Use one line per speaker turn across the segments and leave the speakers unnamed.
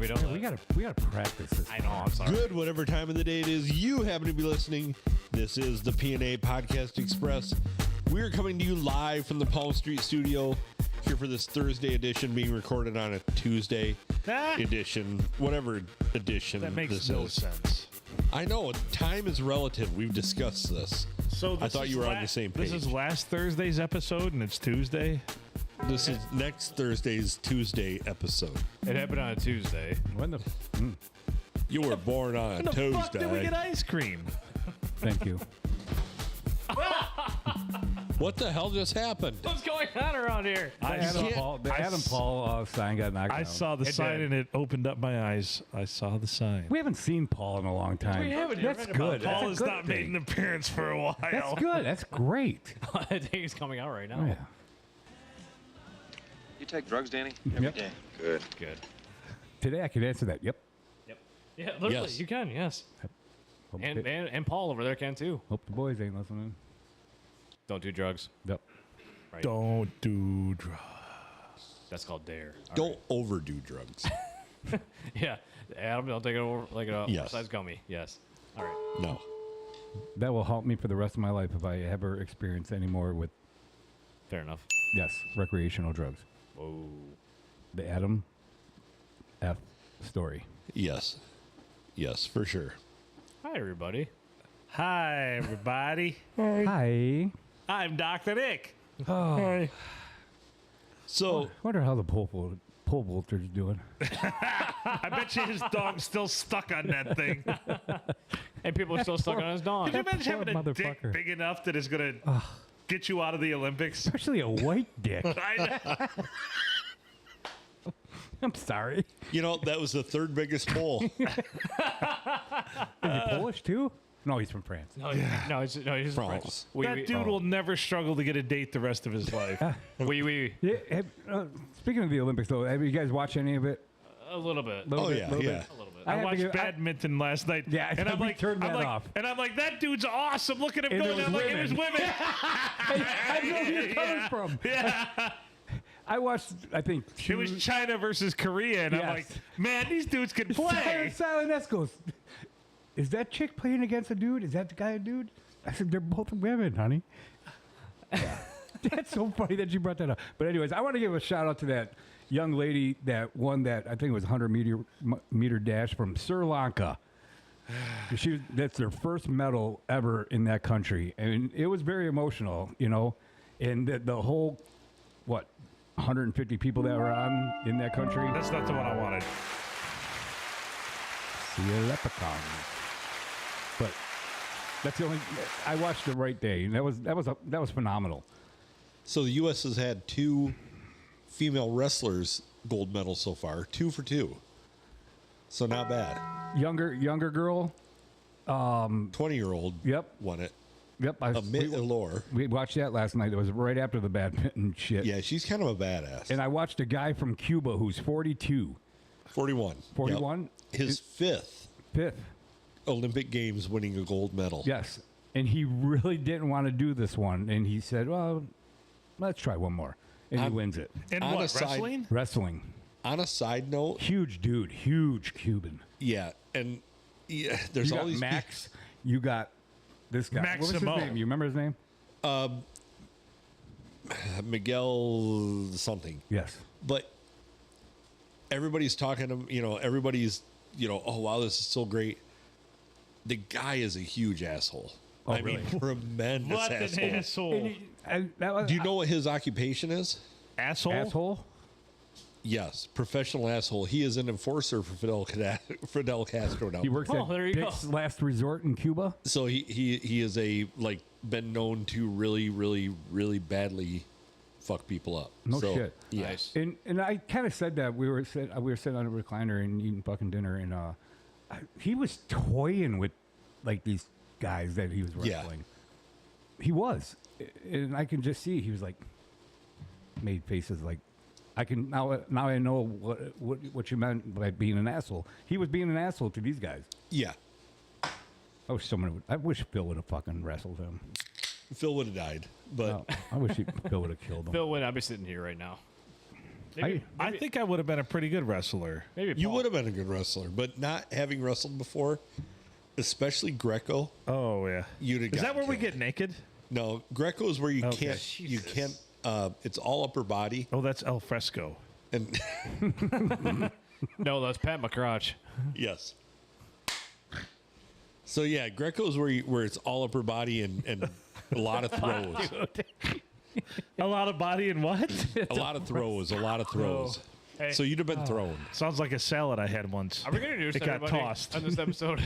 we don't.
We gotta practice this.
I know. I'm sorry.
Good, whatever time of the day it is you happen to be listening. This is the P&A Podcast Express. We're coming to you live from the Palm Street studio here for this Thursday edition being recorded on a Tuesday edition, whatever edition
That makes
this
no
is.
sense.
I know. Time is relative. We've discussed this.
So
I thought you were on the same page.
This is last Thursday's episode, and it's Tuesday.
This is next Thursday's Tuesday episode.
It happened on a Tuesday.
When the?
You were born on a
When the
Tuesday.
fuck did we get ice cream?
Thank you.
What the hell just happened?
What's going on around here?
The Adam Paul sign got knocked
I
down.
saw the sign
did.
and it opened up my eyes. I saw the sign.
We haven't seen Paul in a long time.
We haven't. You're
That's
right about
good.
that.
That's
Paul
a
has
good
not made
thing.
an appearance for a while.
That's good. That's great.
I think he's coming out right now.
Oh, yeah.
You take drugs, Danny?
Yep.
day. Good.
Good.
Today I could answer that. Yep.
Yep. Yeah, literally,
Yes.
you can. Yes.
Hope,
And Paul over there can too.
hope the boys ain't listening.
Don't do drugs.
Yep.
Right.
Don't do drugs.
That's called dare. All
Don't overdo drugs.
right. Yeah. Adam, don't take it over like a
Yes.
size gummy. Yes. All right.
No.
That will help me for the rest of my life if I ever experience any more with,
Fair enough.
yes, recreational drugs.
Whoa.
The Adam F. story.
Yes. Yes, for sure.
Hi, everybody.
Hi, everybody.
Hi.
I'm Dr. Nick.
Oh,
So,
wonder how the pole vaulter's doing.
I bet you his dog's still stuck on that thing.
And people are still stuck on his dog.
Could you imagine
poor
having a dick
motherfucker.
big enough that is going to get you out of the Olympics?
Especially a white dick.
I know.
I'm sorry.
you know, that was the third biggest poll.
Is he Polish too? No, he's from France.
No, he's just
France.
That dude will never struggle to get a date the rest of his life.
We
Yeah, speaking of the Olympics, though, have you guys watched any of it?
a little bit.
Little
Oh,
bit,
yeah,
little
yeah.
bit?
A little bit.
I
I
have to
watched
give-
badminton last night.
Yeah,
and I'm
we
like,
turned that
I'm like,
off.
and I'm like, that dude's awesome. Look at him
And
going
it
down.
was
Like, it was women.
I know where you're coming from.
Yeah.
I watched, I think,
It was China versus Korea, and I'm
Yes.
like, man, these dudes can play.
Silent S goes, is that chick playing against a dude? Is that the guy a dude? I said, they're both women, honey. That's so funny that you brought that up. But anyways, I want to give a shout out to that young lady that won that, I think it was 100-meter dash from Sri Lanka. That's their first medal ever in that country. And it was very emotional, you know. And the whole, 150 people that were on in that country.
That's not the one I wanted.
See a leprechaun. But that's the only. I watched the right day, and that was phenomenal.
So the U.S. has had 2 female wrestlers gold medals so far. 2 for 2. So not bad.
Younger girl.
20-year-old
Yep.
won it.
Yep.
Amit Allure.
We watched that last night. It was right after the badminton shit.
Yeah, she's kind of a badass.
And I watched a guy from Cuba who's 42.
41.
41?
Yep. His 5th
Fifth.
Olympic Games winning a gold medal.
Yes. And he really didn't want to do this one. And he said, well, let's try one more. And he wins it.
And
On
what,
a side-
wrestling?
Wrestling.
On a side note,
Huge dude. Huge Cuban.
yeah, and there's
You
all
got
these
Max. You got this guy. What was his
Maximo.
name? You remember his name?
Miguel something.
Yes.
But everybody's talking to everybody's oh wow, this is so great. The guy is a huge asshole.
Oh,
I mean, tremendous
What
asshole.
an asshole.
Do you know what his occupation is?
Asshole?
Asshole?
Yes, professional asshole. He is an enforcer for Fidel Castro now.
He works
Oh,
at
there you go.
Dick's Last Resort in Cuba.
So he is been known to really, really, really badly fuck people up.
No
So,
shit.
Yeah.
Nice.
And I kind of said that we were sitting on a recliner and eating fucking dinner, and he was toying with like these guys that he was
Yeah.
wrestling. He was, and I can just see he was like made faces like. I can now I know what you meant by being an asshole. He was being an asshole to these guys.
Yeah.
I wish Phil would have fucking wrestled him.
Phil would have died, but
I wish Phil would have killed him.
Phil Wynn, I'd be sitting here right now.
I think I would have been a pretty good wrestler.
Maybe
You
Paul.
would have been a good wrestler, but not having wrestled before, especially Greco,
Oh yeah.
you'd have
Is that
gotten
where we
killed.
get naked?
No, Greco is where you
Okay.
can't. It's all upper body,
Oh, that's al fresco.
and
No, that's Pat McCrotch.
yes. So yeah, Greco is where it's all upper body and a lot of throws,
A lot of body and what?
a lot of throws.
Hey.
So you'd have been thrown.
Sounds like a salad I had once.
Are we going to introduce
It got
everybody
tossed.
on this episode?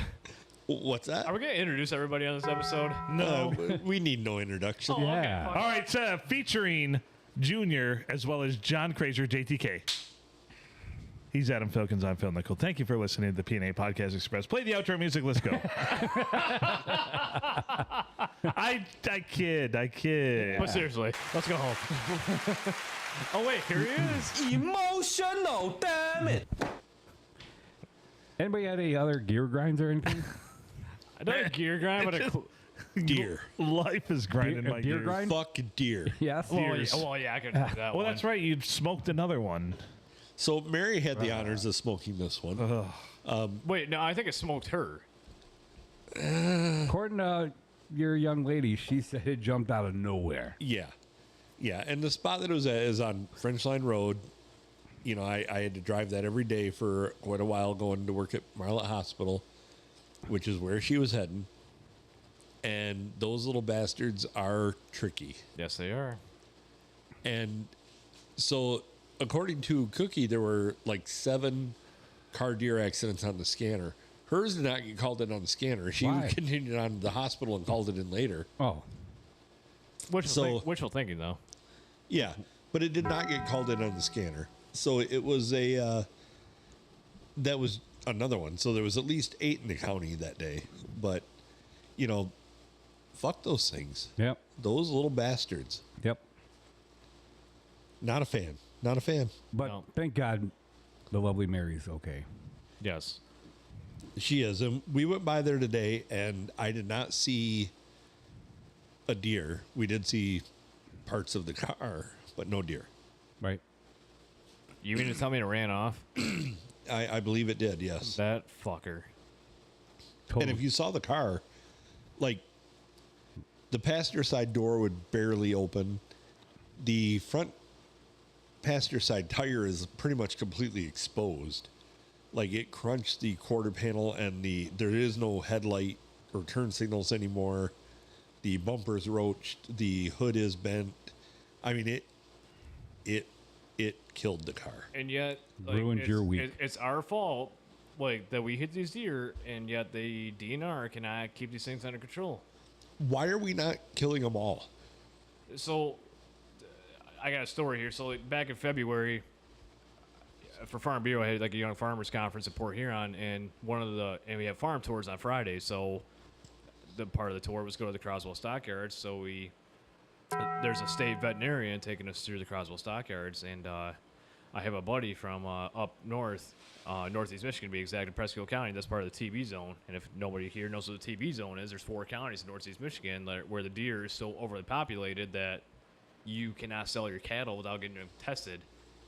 What's that?
Are we going to introduce everybody on this episode?
No.
We need no introduction.
Oh,
Yeah.
okay,
All right, featuring Junior as well as John Crazer, JTK. He's Adam Filkins. I'm Phil Nickel. Thank you for listening to the P&A Podcast Express. Play the outro music. Let's go. I kid.
But seriously, let's go home. Oh, wait, here he is.
Emotional, damn it.
Anybody had any other gear grinds or anything?
Another gear grind, but
Deer.
Life is grinding my
Deer
gears.
grind?
Fuck deer.
Yes.
well, yeah, I could do that
Well,
one.
that's right. You smoked another one.
So Mary had the honors of smoking this one.
Wait, no, I think it smoked her.
According to your young lady, she said it jumped out of nowhere.
Yeah. Yeah. And the spot that it was at is on French Line Road. You know, I had to drive that every day for quite a while going to work at Marlette Hospital, which is where she was heading. And those little bastards are tricky.
Yes, they are.
And so, according to Cookie, there were like 7 car deer accidents on the scanner. Hers did not get called in on the scanner. She
Why?
continued on to the hospital and called it in later.
Oh.
Wishful thinking, though.
Yeah, but it did not get called in on the scanner. So it was that was another one. So there was at least 8 in the county that day. But, you know, fuck those things.
Yep.
Those little bastards.
Yep.
Not a fan. Not a fan.
But
No.
thank God the lovely Mary's okay.
Yes.
She is. And we went by there today, and I did not see a deer. We did see parts of the car, but no deer.
Right?
You mean to tell me it ran off?
I believe it did, yes.
That fucker.
Totally.
And if you saw the car, like, the passenger side door would barely open. The front passenger side tire is pretty much completely exposed. Like, it crunched the quarter panel, and there is no headlight or turn signals anymore. The bumper's roached. The hood is bent. I mean, it killed the car.
And yet,
Ruined
it's,
your week.
It's our fault, like, that we hit these deer, and yet the DNR cannot keep these things under control.
Why are we not killing them all?
So, I got a story here. So, like, back in February, for Farm Bureau, I had like a young farmers conference in Port Huron, and and we have farm tours on Friday. So, the part of the tour was go to the Croswell Stockyards. So there's a state veterinarian taking us through the Croswell Stockyards, and I have a buddy from up north, northeast Michigan to be exact, in Prescott County. That's part of the TB zone. And if nobody here knows what the TB zone is, there's 4 counties in northeast Michigan where the deer is so overly populated that you cannot sell your cattle without getting them tested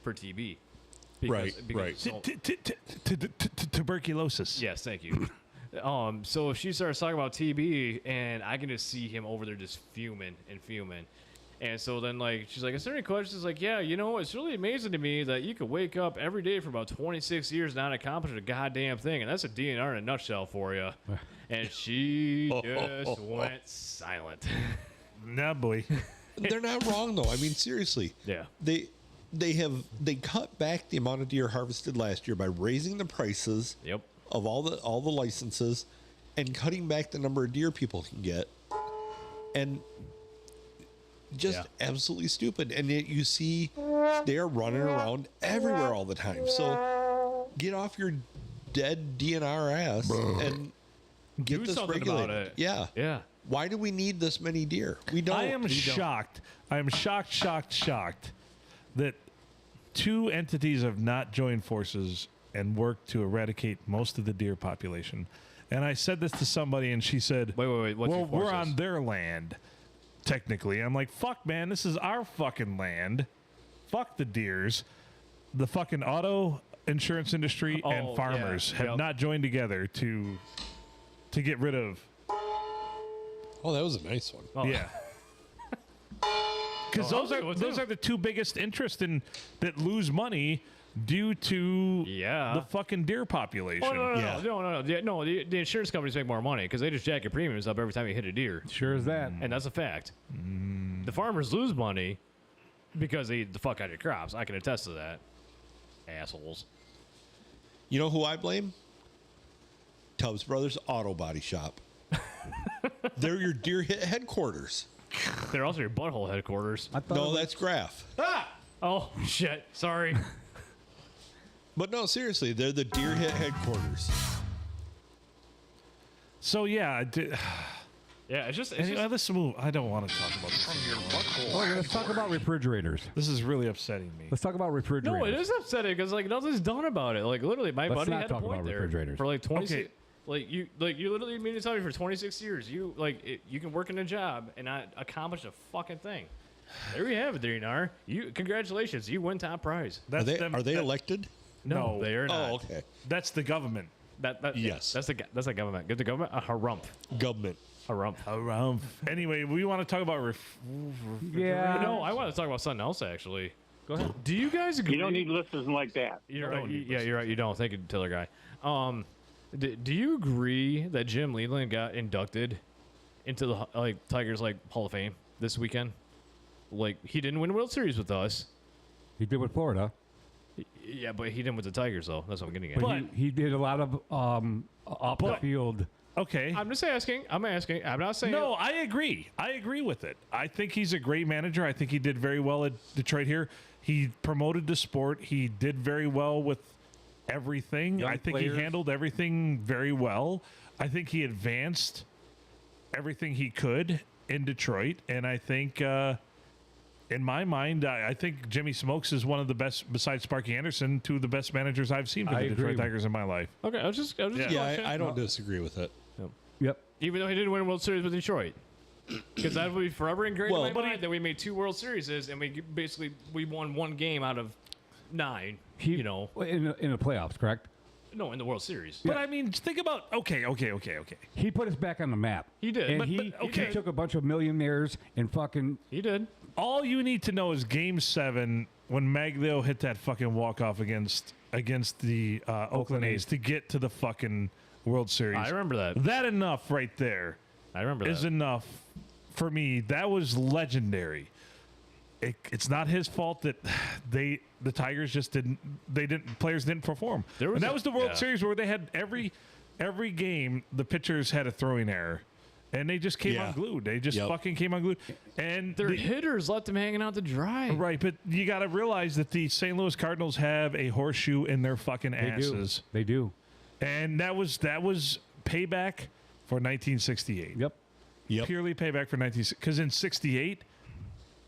for TB.
Right.
so-
Tuberculosis.
Yes, thank you. So she starts talking about TB, and I can just see him over there just fuming. And so then, like, she's like, is there any questions? Like, yeah, you know, it's really amazing to me that you could wake up every day for about 26 years and not accomplish a goddamn thing. And that's a DNR in a nutshell for you. And she just went silent.
Nah, boy.
They're not wrong, though. I mean, seriously.
Yeah.
They cut back the amount of deer harvested last year by raising the prices
Yep.
of all the licenses and cutting back the number of deer people can get, and just absolutely stupid. And yet you see they are running around everywhere all the time. So get off your dead DNR ass and get
Do
this
something
regulated.
about it.
Yeah.
Yeah.
Why do we need this many deer? We don't.
I am shocked. I am shocked that 2 entities have not joined forces and worked to eradicate most of the deer population. And I said this to somebody, and she said,
Wait. What's
well,
your
we're
forces?
on their land, technically. I'm like, fuck, man, this is our fucking land. Fuck the deers. the fucking auto insurance industry
Oh,
and farmers
yeah.
have
Yep.
not joined together to get rid of.
Oh, that was a nice one.
Oh.
Yeah. Because
Oh, I'll
those
do it
are the two biggest interests in that lose money due to
Yeah.
the fucking deer population.
Oh,
Yeah.
no. The insurance companies make more money because they just jack your premiums up every time you hit a deer,
Sure as that.
and that's a fact. The farmers lose money because they eat the fuck out of your crops. I can attest to that. Assholes.
You know who I blame? Tubbs Brothers Auto Body Shop. They're your deer hit headquarters.
They're also your butthole headquarters.
I thought it
No,
was-
that's Graph.
Oh shit! Sorry.
But no, seriously, they're the deer hit headquarters.
So yeah,
Yeah, it's just
let's move. I don't want to talk about this anymore.
Oh, let's talk about refrigerators.
This is really upsetting me.
Let's talk about refrigerators.
no. It is upsetting because like nothing's done about it. Like literally, my
Let's
buddy
not
had a
talk
point
about
there
refrigerators.
for like 26.
Okay.
Like you literally mean to tell me for 26 years you you can work in a job and not accomplish a fucking thing. There you have it, there you are. You congratulations, you win top prize.
Are they
them-
are they
that-
elected?
No.
they are not.
Oh, okay.
That's the government.
Yes.
that's the government. Give the government a harumph.
Government.
Harumph.
Anyway, we want to talk about
Yeah.
No, I want to talk about something else actually.
Go ahead.
Do you guys agree?
You don't need listeners like that.
You're
I
right.
don't need
Yeah, you're right. You don't. Thank you, Tiller guy. Do you agree that Jim Leland got inducted into the Tigers Hall of Fame this weekend? Like he didn't win World Series with us.
He did with Florida,
Yeah, but he didn't with the Tigers though. That's what I'm getting at.
but
But-
he did a lot of off the
But-
field.
Okay.
I'm just asking. I'm not saying.
No, I agree. I agree with it. I think he's a great manager. I think he did very well at Detroit here. He promoted the sport. He did very well with everything.
Young
I think
players.
he handled everything very well. I think he advanced everything he could in Detroit. And I think, in my mind, I think Jimmy Smokes is one of the best, besides Sparky Anderson, two of the best managers I've seen for
I
the Detroit
agree.
Tigers in my life.
Okay, I was just
Yeah.
Yeah,
watching.
I don't disagree with it.
Yep.
Even though he didn't win a World Series with Detroit. Because that would be forever engraved
Well,
in my
but
mind that we made 2 World Series and we won 1 game out of 9.
He,
you know,
in the playoffs, correct?
no, in the World Series.
But I mean, think about, okay.
He put us back on the map.
He did.
And
But-
he
okay.
took a bunch of millionaires and fucking.
He did.
All you need to know is Game 7 when Maglio hit that fucking walk-off against the Oakland A's to get to the fucking World Series.
I remember that.
That enough right there
I remember
is
that.
enough for me. That was legendary. It's not his fault that the Tigers just players didn't perform. And that was the World Series where they had every game the pitchers had a throwing error. And they just came
Yeah.
unglued. They just
Yep.
fucking came unglued. And
Their hitters left them hanging out to dry.
right, but you got to realize that the St. Louis Cardinals have a horseshoe in their fucking asses.
They do.
And that was payback for 1968.
Yep.
Yep.
Purely payback for 1968. Because in 68,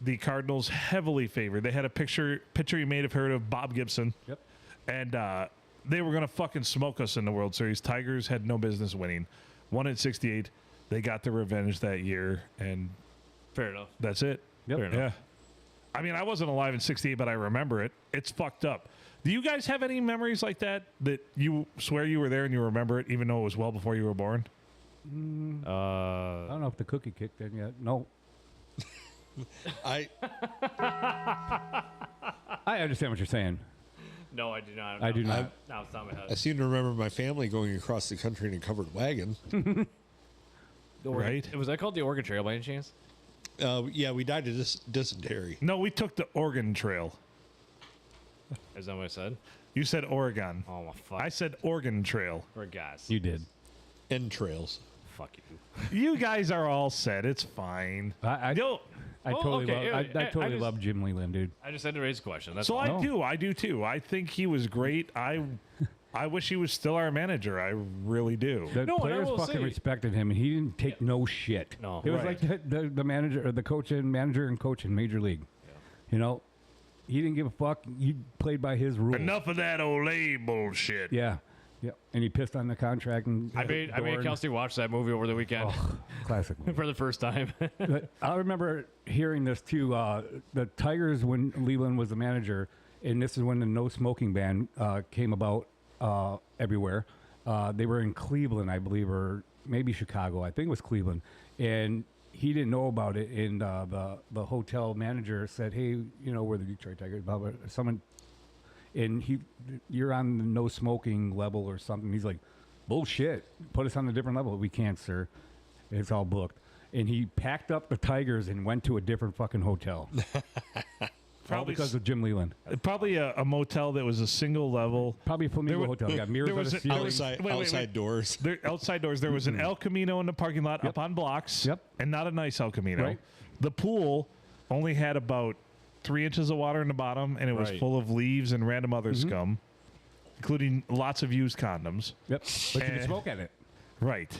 the Cardinals heavily favored. They had a picture you may have heard of, Bob Gibson.
Yep.
And they were going to fucking smoke us in the World Series. Tigers had no business winning. Won in 68. They got their revenge that year, and
Fair enough.
that's it.
Yep.
Fair enough.
Yeah. I mean, I wasn't alive in 68, but I remember it. It's fucked up. Do you guys have any memories like that you swear you were there and you remember it even though it was well before you were born?
I don't know if the cookie kicked in yet. No.
I
understand what you're saying.
No, I do not.
I do not.
Now it's not my
I
head.
seem to remember my family going across the country in a covered wagon.
Right.
Was that called the Oregon Trail by any chance?
Yeah, we died of dysentery.
No, we took the Oregon Trail.
Is that what I said?
You said Oregon.
Oh, my fuck.
I said Oregon Trail.
We're guys.
You did.
Entrails.
Fuck you.
You guys are all set. It's fine.
I
Yo,
totally
okay,
love. I
I
totally
just-
love Jim Leland, dude.
I just had to raise a question. That's
so
all.
I do too. I think he was great. I wish he was still our manager. I really do.
The
No, and I
players
will
fucking
say-
respected him, and he didn't take no shit.
No.
It was
Right.
like the manager, or the coach and manager and coach in Major League. You know, he didn't give a fuck. He played by his rules.
Enough of that Olay bullshit.
Yeah, yeah. And he pissed on the contract. And
I made
Dorn.
Kelsey watch that movie over the weekend
Classic.
for the first time.
But I remember hearing this too. The Tigers, when Leland was the manager, and this is when the no smoking ban came about everywhere. They were in Cleveland, I believe, or maybe Chicago. I think it was Cleveland, and he didn't know about it. And the hotel manager said, "Hey, we're the Detroit Tigers." Blah, blah, someone, and you're on the no smoking level or something. He's like, "Bullshit! Put us on a different level." "We can't, sir. It's all booked." And he packed up the Tigers and went to a different fucking hotel. All because of Jim Leland.
Probably a motel that was a single level.
Probably a Flamingo hotel. Got mirrors on the ceiling.
Outside doors.
Outside doors. There was an El Camino in the parking lot up on blocks.
Yep.
And not a nice El Camino.
Right.
The pool only had about 3 inches of water in the bottom, and it was
Right.
full of leaves and random other scum, including lots of used condoms.
Yep. But you can smoke at it.
Right.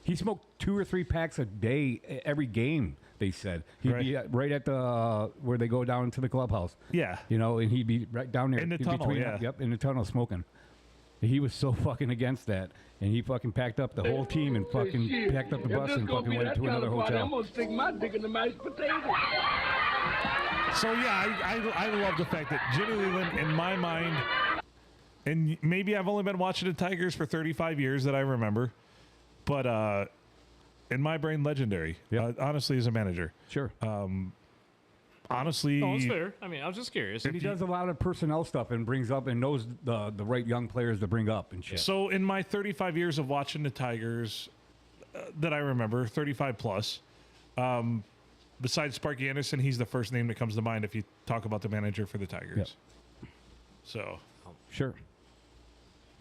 He smoked 2 or 3 packs a day every game, they said. He'd be right at the where they go down to the clubhouse.
Yeah.
And he'd be right down there.
In the
in
tunnel,
between,
yeah.
Yep, in the tunnel smoking. He was so fucking against that. And he fucking packed up the whole team and fucking packed up the bus and fucking went to another hotel.
I'm gonna stick my dick in the mashed potato.
So, yeah, I love the fact that Jimmy Leland, in my mind, and maybe I've only been watching the Tigers for 35 years that I remember, but in my brain, legendary.
Yep.
Honestly, as a manager.
Sure.
Honestly,
No, it's fair. I mean, I was just curious.
And he does a lot of personnel stuff and brings up and knows the right young players to bring up and shit.
so in my 35 years of watching the Tigers that I remember, 35 plus, besides Sparky Anderson, he's the first name that comes to mind if you talk about the manager for the Tigers.
Yep.
So,
Sure.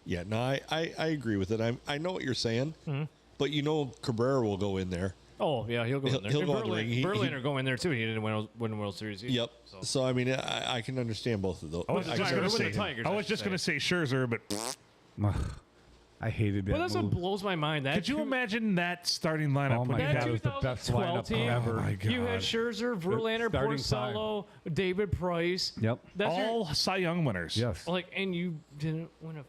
Yeah, no, I agree with it. I know what you're saying, but Cabrera will go in there.
Oh, yeah, he'll go in there.
He'll go
And
in the ring.
Verlander go in there, too. He didn't win World Series either.
Yep. So I mean, I can understand both of those.
I was
I
just
can
going to
with the
understand.
Tigers,
I
I
was
should
just
say.
going to say Scherzer, but
I hated that
But that's what
move.
blows my mind. That
could you imagine that starting lineup?
Oh my
when you
God,
got-
it was the best
2012
lineup
team?
ever.
Oh my God.
You had Scherzer, Verlander,
starting
Porcello, David Price.
Yep.
That's your,
all Cy Young winners.
Yes.
and you didn't win a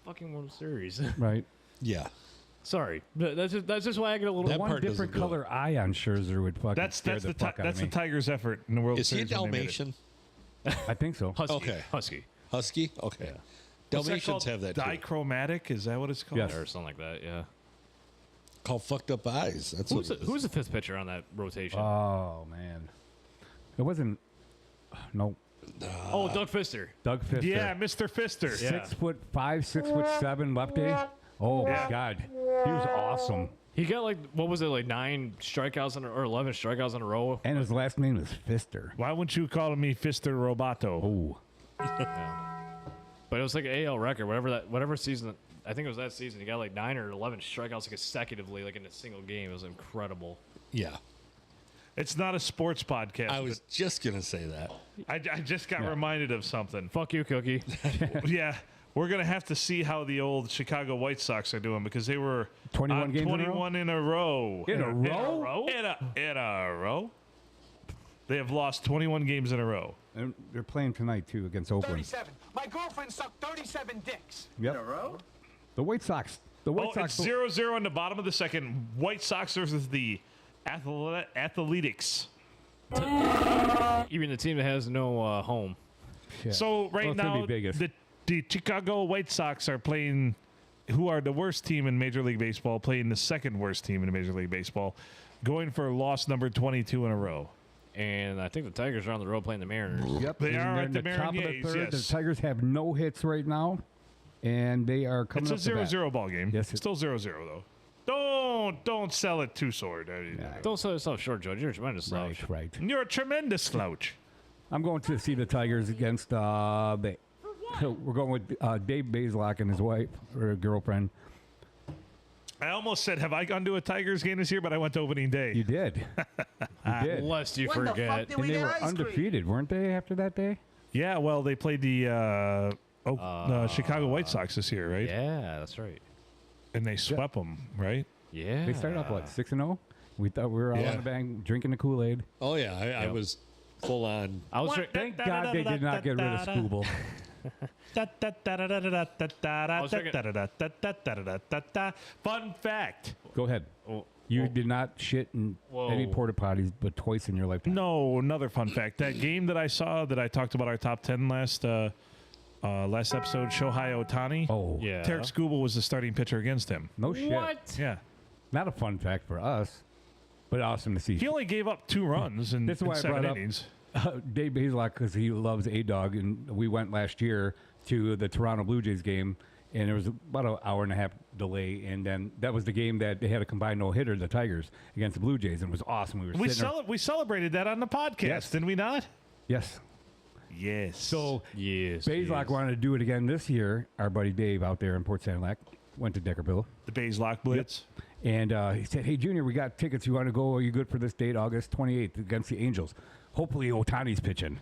fucking World Series.
Right.
Yeah.
Sorry, but that's just why I get a little.
That
One
part doesn't
different
do it.
color eye on Scherzer would fucking
That's
scare
the
the fuck out
that's
of
the
me.
Tigers' effort in the World
Is he a
Series. when they made it.
Dalmatian?
I think so.
Husky.
Okay.
Husky.
Husky? Okay.
What's that
Dalmatians
called?
have that too.
Dichromatic? Is that what it's called?
Yes.
Or something like that. Yeah.
Called fucked up eyes. That's
Who's
what it is.
who's the fifth pitcher on that rotation?
Oh man, it wasn't. No,
oh, Doug Fister.
Doug Fister.
Yeah, Mr. Fister.
Yeah.
6'5", 6'7" lefty. Oh my God, he was awesome.
He got like what was it, like 9 strikeouts or 11 strikeouts in a row.
And his last name is Fister.
Why wouldn't you call me Fister Robato?
Oh,
But it was like an AL record, whatever season. I think it was that season. He got like 9 or 11 strikeouts consecutively, like in a single game. It was incredible.
Yeah.
It's not a sports podcast.
I was just going to say that.
but I just got reminded of something.
Fuck you, Cookie.
Yeah, we're gonna have to see how the old Chicago White Sox are doing because they were
21
on
games in a row?
21 in a row.
in a row?
In a row. They have lost 21 games in a row.
And they're playing tonight too against Oakland.
37. My girlfriend sucked 37 dicks.
Yep. The White Sox. The White
Oh, it's
Sox.
0-0 in the bottom of the second. White Sox versus the Athletics.
Even the team that has no home.
Yeah.
So
Well,
right
it's gonna
now,
be Vegas.
the Chicago White Sox are playing, who are the worst team in Major League Baseball, playing the second worst team in Major League Baseball, going for loss number 22 in a row.
And I think the Tigers are on the road playing the Mariners.
Yep.
They
and
are
they're
at
in
the
top of the
Mariners,
third.
yes.
The Tigers have no hits right now, and they are coming
It's a
up to bat.
0-0 ball game.
Yes, it-
Still 0-0 though. Don't sell it too short. I mean,
Don't sell yourself short, Judge. You're a tremendous slouch.
Right.
you're a tremendous slouch.
I'm going to see the Tigers against we're going with Dave Bazelak and his wife or girlfriend.
I almost said, have I gone to a Tigers game this year? But I went to opening day.
You did. You did.
Lest you
When the fuck
forget.
did
And
we
they
get
were
ice cream?
undefeated, weren't they, after that day?
Yeah, well, they played the Chicago White Sox this year, right?
Yeah, that's right.
And they swept them, right?
Yeah.
They started off, what, 6-0? We thought we were all
Yeah.
on the bang drinking the Kool-Aid.
Oh, yeah. I was full on.
I was
Thank God they did not get rid of Scooble.
Fun fact.
Go ahead. You did not shit in any porta potties, but twice in your lifetime.
No, another fun fact. That game that I saw that I talked about our top 10 last episode, Shohei Ohtani.
Oh,
Yeah.
Tarek Skubal was the starting pitcher against him.
no shit.
What?
Yeah.
Not a fun fact for us, but awesome to see.
He only gave up 2 runs in,
That's why I
7
brought up
innings.
Dave Bazelak, because he loves A-Dog, and we went last year to the Toronto Blue Jays game, and there was about an hour and a half delay, and then that was the game that they had a combined no-hitter, the Tigers, against the Blue Jays, and it was awesome. We were sitting there.
We celebrated that on the podcast,
Yes.
did we not?
Yes.
Yes.
So
Yes.
Bazelak wanted to do it again this year. Our buddy Dave out there in Port Sanilac went to Deckerville.
the Bazelak Blitz.
And he said, "Hey, Junior, we got tickets. You want to go? Are you good for this date, August 28th, against the Angels? Hopefully, Otani's pitching."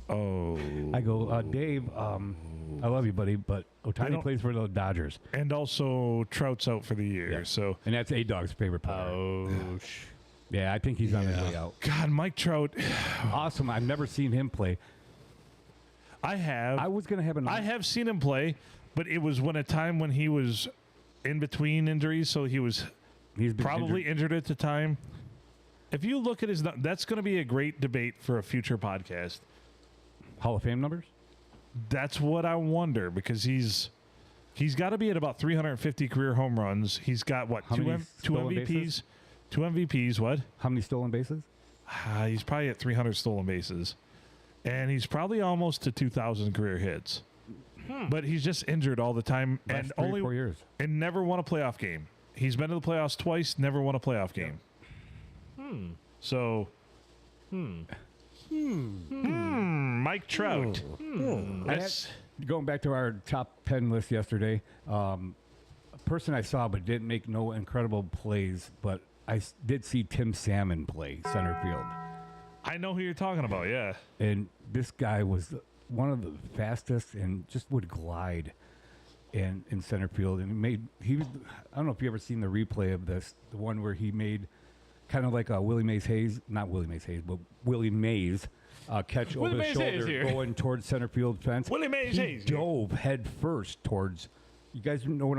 Oh.
I go, Dave, I love you, buddy, but Otani plays for the Dodgers.
And also Trout's out for the year.
Yeah.
So
And that's A-Dog's favorite player.
Ouch.
Yeah, I think he's on his way out.
God, Mike Trout.
Awesome. I've never seen him play.
I
was going to have
I have seen him play, but it was when a time when he was in between injuries, so he's
been
probably injured at the time. If you look at his, that's going to be a great debate for a future podcast.
Hall of Fame numbers?
That's what I wonder, because he's got to be at about 350 career home runs. He's got what,
How
two
many stolen
MVPs?
bases?
2 MVPs. What?
How many stolen bases?
He's probably at 300 stolen bases, and he's probably almost to 2,000 career hits. But he's just injured all the time,
Last
and
3 or 4 years.
and never won a playoff game. He's been to the playoffs twice, never won a playoff game. So, Mike Trout. That's
Going back to our top 10 list yesterday, a person I saw but didn't make no incredible plays, but I did see Tim Salmon play center field.
I know who you're talking about. Yeah,
And this guy was one of the fastest and just would glide in center field. And I don't know if you ever seen the replay of this, the one where he made kind of like a Willie Mays Hayes catch over the
Mays Hayes
shoulder
here.
going towards center field fence.
Willie Mays
He
Hayes here.
dove head first towards. You guys know what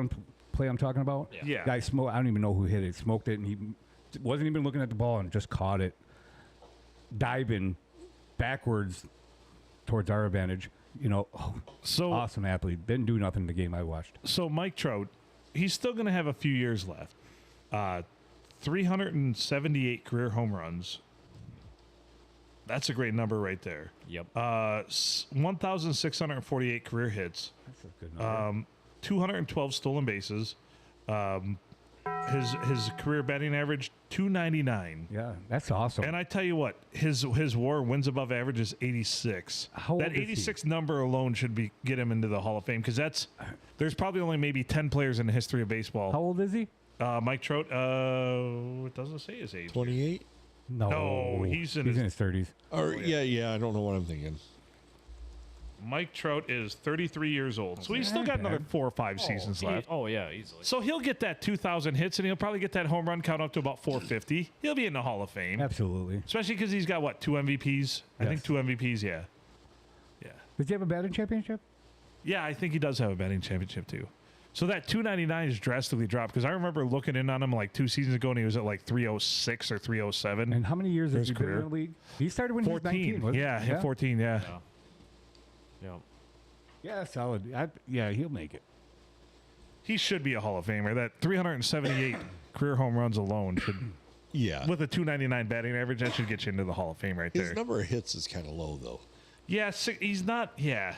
play I'm talking about?
Yeah.
Guy smoked. I don't even know who hit it. Smoked it, and he wasn't even looking at the ball and just caught it, diving backwards towards our advantage.
so
Awesome athlete. Didn't do nothing in the game I watched.
So Mike Trout, he's still going to have a few years left. 378 career home runs. That's a great number right there.
Yep.
1,648 career hits.
That's a good number.
212 stolen bases. His career batting average 299.
Yeah, that's awesome.
And I tell you what, his WAR wins above average is 86.
How old
that
is he?
86 number alone should get him into the Hall of Fame, because there's probably only maybe 10 players in the history of baseball.
How old is he?
Mike Trout, it doesn't say his age.
28?
No, he's in his-
his 30s.
Or yeah, I don't know what I'm thinking.
Mike Trout is 33 years old, so he's still got another 4 or 5 seasons left.
Oh, yeah, easily.
So he'll get that 2,000 hits, and he'll probably get that home run count up to about 450. He'll be in the Hall of Fame,
Absolutely.
especially because he's got, 2 MVPs? I think
Yes.
2 MVPs, yeah.
Does he have a batting championship?
Yeah, I think he does have a batting championship, too. So that 299 is drastically dropped, because I remember looking in on him like 2 seasons ago, and he was at like 306 or 307.
And how many years has
His
he been in
career.
the league? He started when he was 19.
14.
wasn't
Yeah,
he?
hit 14, yeah.
Yeah.
Yeah, solid. Yeah, he'll make it.
He should be a Hall of Famer. That 378 career home runs alone should,
Yeah.
with a 299 batting average, that should get you into the Hall of Fame right
His
there.
number of hits is kind of low, though.
Yeah, he's not. Yeah,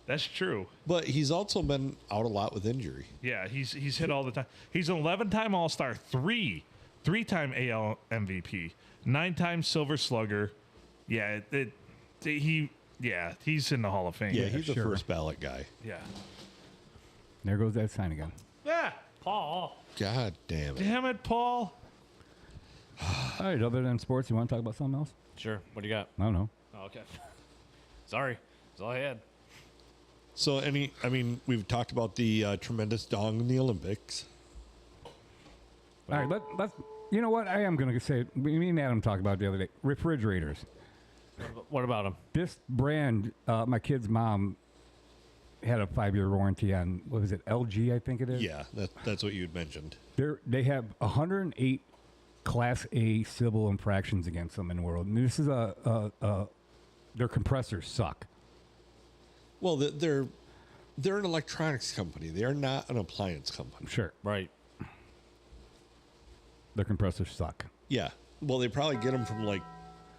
that's true.
But he's also been out a lot with injury.
Yeah, he's hit all the time. He's an 11-time All-Star, three-time AL MVP, 9-time Silver Slugger. Yeah, he's in the Hall of Fame.
Yeah, he's a
sure.
first ballot guy.
Yeah.
There goes that sign again.
Yeah.
Paul.
God damn it.
Damn it, Paul.
All right, other than sports, you want to talk about something else?
Sure. What do you got?
I don't know.
Oh, okay. Sorry. That's all I had.
So, we've talked about the tremendous dong in the Olympics.
All right, let's. You know what? I am going to say, me and Adam talked about it the other day. Refrigerators.
What about him?
This brand, my kid's mom had a 5-year warranty on, what was it, LG, I think it is?
Yeah, that's what you had mentioned.
They have 108 Class A civil infractions against them in the world. And this is their compressors suck.
Well, they're an electronics company. They are not an appliance company.
Sure.
Right.
Their compressors suck.
Yeah. Well, they probably get them from like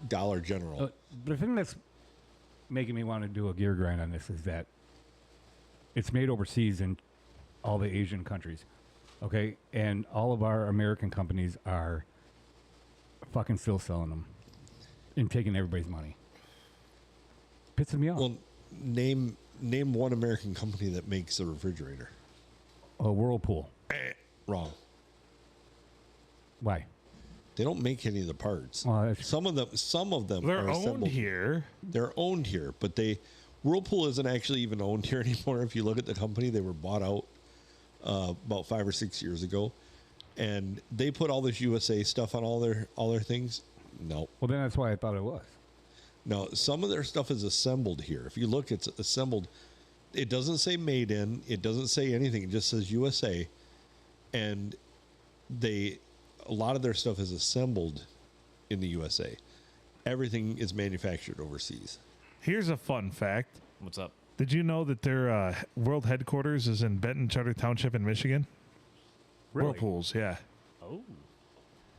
Dollar General.
The thing that's making me want to do a gear grind on this is that it's made overseas in all the Asian countries. Okay? And all of our American companies are fucking still selling them and taking everybody's money. Pissing me off.
Well, name one American company that makes a refrigerator.
Whirlpool.
Wrong.
Why?
They don't make any of the parts.
Well, that's-
Some of them
They're
are
owned
assembled
here.
They're owned here, but Whirlpool isn't actually even owned here anymore. If you look at the company, they were bought out about 5 or 6 years ago, and they put all this USA stuff on all their things. No,
Well, then that's why I thought it was.
no, some of their stuff is assembled here. If you look, it's assembled. It doesn't say made in. It doesn't say anything. It just says USA, and a lot of their stuff is assembled in the USA. Everything is manufactured overseas.
Here's a fun fact.
What's up?
Did you know that their world headquarters is in Benton Charter Township in Michigan?
Really?
Whirlpools, yeah.
Oh.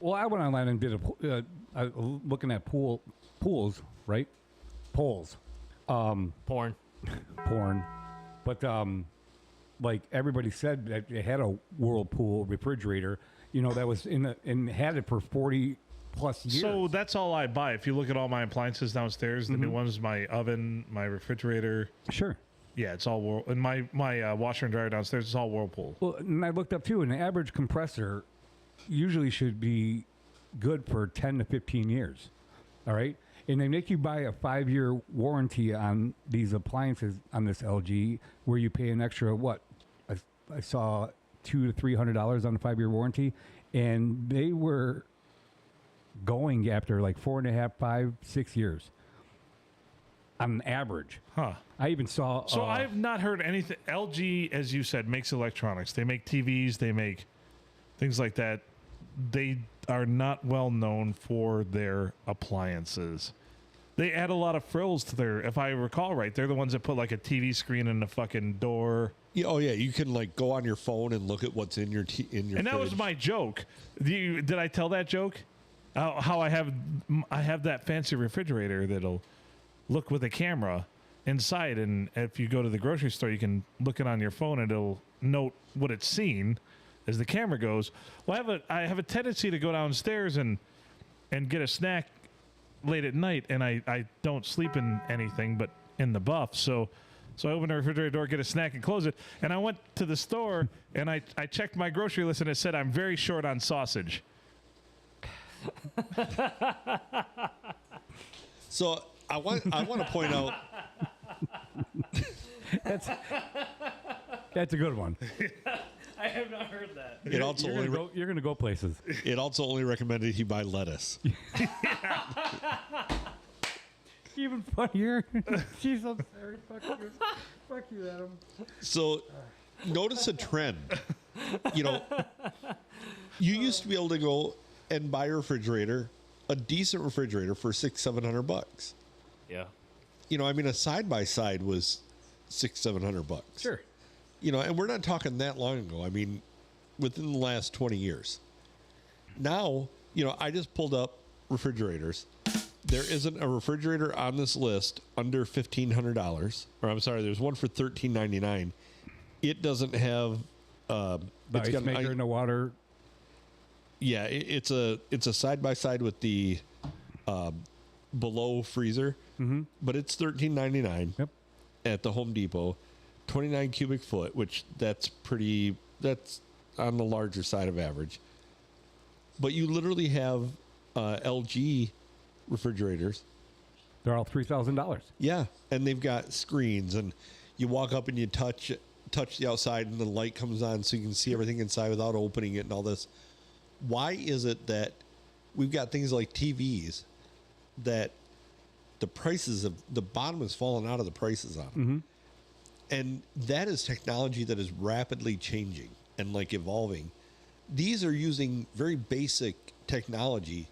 Well, I went online and did looking at pools, right? Polls.
Porn.
Porn. But like everybody said that they had a Whirlpool refrigerator, that was and had it for 40 plus years.
So that's all I buy. If you look at all my appliances downstairs, the new ones, my oven, my refrigerator.
Sure.
Yeah, it's all Whirlpool. And my washer and dryer downstairs is all Whirlpool.
Well, and I looked up too, an average compressor usually should be good for 10 to 15 years. All right? And they make you buy a 5-year warranty on these appliances on this LG where you pay an extra, what? I saw $200 to $300 on a 5-year warranty. And they were going after like 4.5, 5, 6 years on average.
Huh.
I even saw.
So I've not heard anything. LG, as you said, makes electronics. They make TVs. They make things like that. They are not well known for their appliances. They add a lot of frills to their, if I recall right, they're the ones that put like a TV screen in the fucking door.
Yeah, oh yeah, you can like go on your phone and look at what's in your
And that was
fridge.
my joke. Did I tell that joke? How I have that fancy refrigerator that'll look with a camera inside, and if you go to the grocery store, you can look it on your phone, and it'll note what it's seen as the camera goes. Well, I have a tendency to go downstairs and get a snack late at night, and I don't sleep in anything but in the buff. So I open the refrigerator door, get a snack, and close it. And I went to the store, and I checked my grocery list, and it said I'm very short on sausage.
So I want to point out
That's a good one.
I have not heard that.
it also
You're gonna go places.
it also only recommended he buy lettuce.
Even funnier. Jeez, I'm sorry. Fuck you, Adam.
So notice a trend. You used to be able to go and buy a refrigerator, a decent refrigerator for $600-700.
Yeah.
A side by side was $600-700.
Sure.
And we're not talking that long ago. Within the last 20 years. Now, I just pulled up refrigerators. There isn't a refrigerator on this list under $1,500. Or I'm sorry, there's one for $13.99. It doesn't have
The ice maker in the water.
Yeah, it's a side by side with the below freezer, but it's $13.99
Yep.
at the Home Depot, 29 cubic foot, which that's on the larger side of average. But you literally have LG refrigerators.
They're all $3,000.
Yeah, and they've got screens, and you walk up and you touch the outside, and the light comes on so you can see everything inside without opening it and all this. Why is it that we've got things like TVs that the prices of the bottom has fallen out of the prices on them? And that is technology that is rapidly changing and like evolving. These are using very basic technology.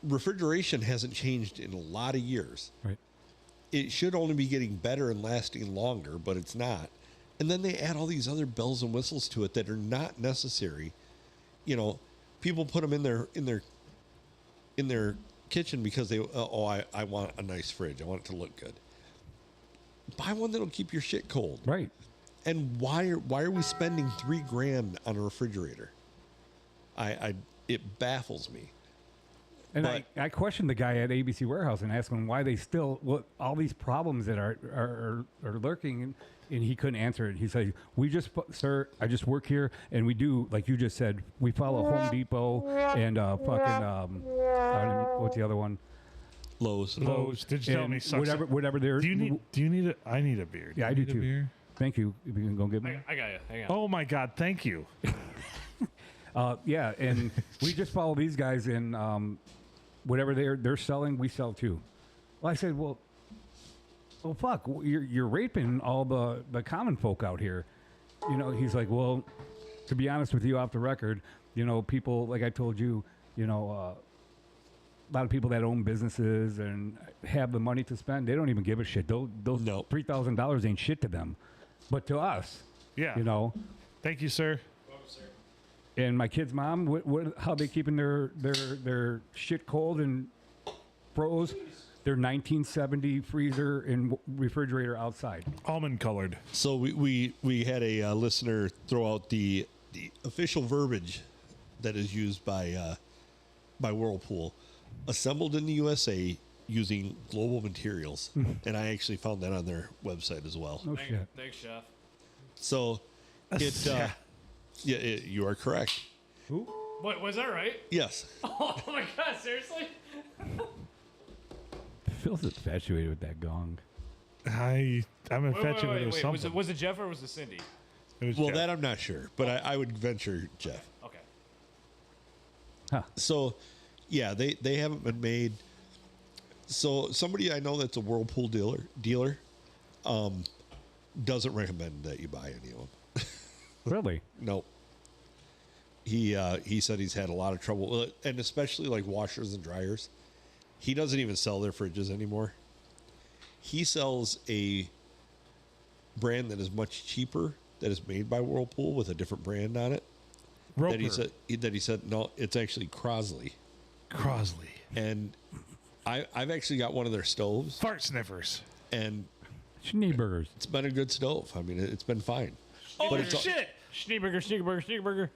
Refrigeration hasn't changed in a lot of years.
Right.
It should only be getting better and lasting longer, but it's not. And then they add all these other bells and whistles to it that are not necessary. You know, people put them in their kitchen because they I want a nice fridge. I want it to look good. Buy one that'll keep your shit cold.
Right.
And why are we spending $3,000 on a refrigerator? It baffles me.
And
But-
I questioned the guy at ABC Warehouse and asked him why they still all these problems that are lurking, and he couldn't answer it. He said, "Sir, I just work here, and we do like you just said. We follow Home Depot and what's the other one?
Lowe's.
Did you tell
And
me sucks?
whatever they're.
Do you need a? I need a beer.
Yeah, I
you
do
need a
too.
beer?
Thank you. If you can go get me.
I got you. Hang on.
Oh my God! Thank you.
Yeah, and we just follow these guys, and whatever they're selling, we sell too. Well, I said, well, fuck, you're raping all the common folk out here. You know, he's like, well, to be honest with you, off the record, you know, people like I told you, you know, a lot of people that own businesses and have the money to spend, they don't even give a shit. Those
No.
$3,000 ain't shit to them, but to us,
Yeah.
you know.
Thank you, sir.
And my kid's mom, how they keeping their shit cold and froze? Their 1970 freezer and refrigerator outside.
Almond colored.
So we had a listener throw out the official verbiage that is used by Whirlpool, assembled in the USA using global materials, and I actually found that on their website as well.
No
Thank-
shit.
Thanks, chef.
So you are correct.
What was that right?
Yes.
Oh my God! Seriously?
Phil's infatuated with that gong.
I'm infatuated with something.
Was it Jeff or was it Cindy?
It was
Well,
Jeff.
that I'm not sure, but I would venture Jeff.
Okay.
Huh.
So, yeah, they haven't been made. So somebody I know that's a Whirlpool dealer, doesn't recommend that you buy any of them.
Really?
Nope. He said he's had a lot of trouble, and especially like washers and dryers. He doesn't even sell their fridges anymore. He sells a brand that is much cheaper, that is made by Whirlpool with a different brand on it.
Roper.
That he said no, it's actually Crosley.
Crosley.
And I've actually got one of their stoves,
Fart sniffers.
and
Schneeburgers.
it's been a good stove. I mean, it's been fine.
Oh
But it's-
shit!
Schneeberger.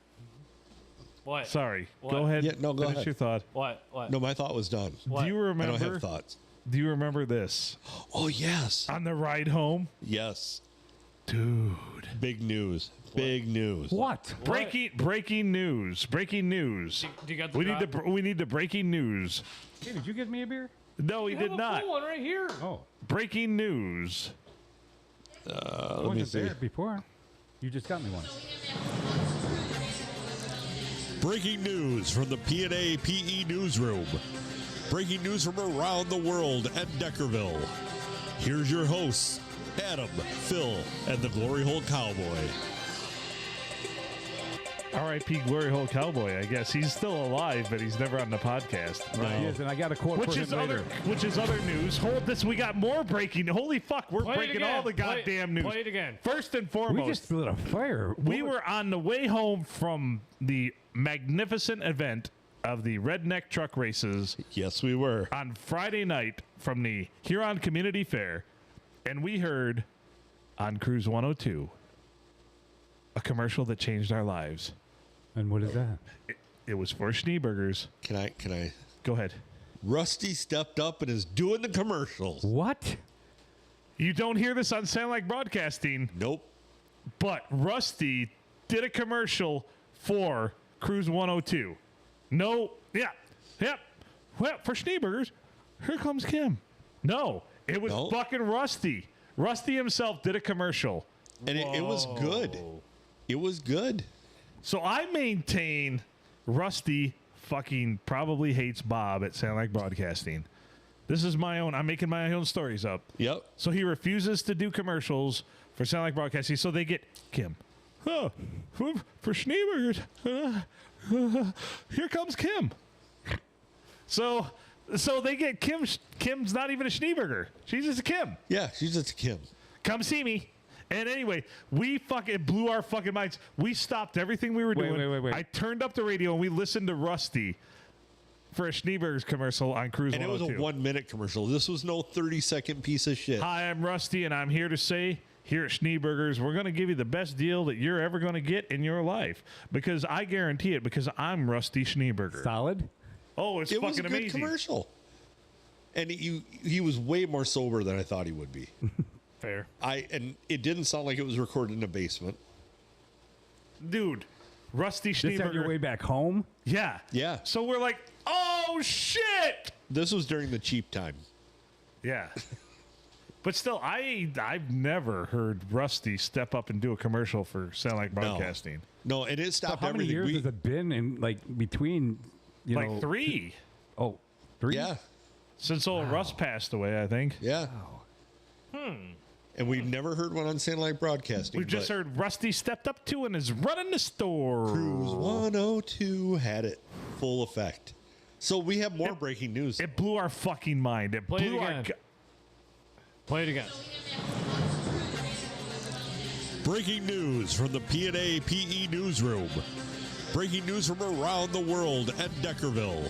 What?
Sorry.
What?
Go ahead.
Yeah, no, go
Finish
ahead.
your thought.
What?
No, my thought was done.
What?
Do you
I
remember?
don't have thoughts.
Do you remember this?
Oh yes,
On the ride home,
yes.
dude.
Big news. Big news.
What?
Breaking news. Breaking news.
Do you got the
We need the breaking news.
Hey, did you get me a beer?
No, he
I
did
have a
not.
full one right here.
Oh,
Breaking news.
I
Let me
wasn't
see.
there before. You just got me one.
Breaking news from the P&A PE newsroom. Breaking news from around the world and Deckerville. Here's your hosts, Adam, Phil, and the Glory Hole Cowboy.
R.I.P. Glory Hole Cowboy. I guess he's still alive, but he's never on the podcast.
He is, and I got a quote for him later.
Which is other news. Hold this. We got more breaking. Holy fuck, we're
Play it
breaking
again.
all the goddamn news.
Play it again.
First and
We
foremost,
just lit a fire.
we were on the way home from the magnificent event of the Redneck Truck Races
Yes, we were.
on Friday night from the Huron Community Fair, and we heard on Cruise 102 a commercial that changed our lives.
And what is that?
It was for Schneeburgers.
Can I?
Go ahead.
Rusty stepped up and is doing the commercials.
What?
You don't hear this on Sound Like Broadcasting,
Nope.
but Rusty did a commercial for Cruise 102. No, well, for Schneeburgers, here comes Kim. No, it was
No.
fucking Rusty. Rusty himself did a commercial.
And it was good. It was good.
So I maintain Rusty fucking probably hates Bob at Sound Like Broadcasting. This is my own. I'm making my own stories up.
Yep.
So he refuses to do commercials for Sound Like Broadcasting. So they get Kim. Oh, for Schneebergers. Here comes Kim. So they get Kim. Kim's not even a Schneeberger. She's just a Kim.
Yeah, she's just a Kim.
Come see me. And anyway, we fucking blew our fucking minds. We stopped everything we were doing.
Wait.
I turned up the radio and we listened to Rusty for a Schneeberger's commercial on Cruise
And it
102.
was a 1 minute commercial. This was no 30-second piece of shit.
Hi, I'm Rusty, and I'm here to say, here at Schneeberger's, we're going to give you the best deal that you're ever going to get in your life. Because I guarantee it, because I'm Rusty Schneeberger.
Solid.
Oh, it's
It
fucking
was a good
amazing.
commercial. And he was way more sober than I thought he would be.
Fair.
And it didn't sound like it was recorded in a basement.
Dude, Rusty
Just on your
Schneeberger.
way back home.
Yeah.
Yeah.
So we're like, oh, shit.
This was during the cheap time.
Yeah. But still, I've never heard Rusty step up and do a commercial for Sound Like Broadcasting.
No, and it
So
stopped
how many
everything.
years has it been in between?
Like 3.
Oh, 3.
Yeah,
Since old Russ passed away, I think.
yeah. And we've never heard one on Sound Like Broadcasting.
We've just
but
heard Rusty stepped up to and is running the store.
Cruise 102 had it full effect. So we have more breaking news.
It blew our fucking mind. It
Play it
blew our.
again. Play it again.
Breaking news from the P&A PE newsroom. Breaking news from around the world at Deckerville.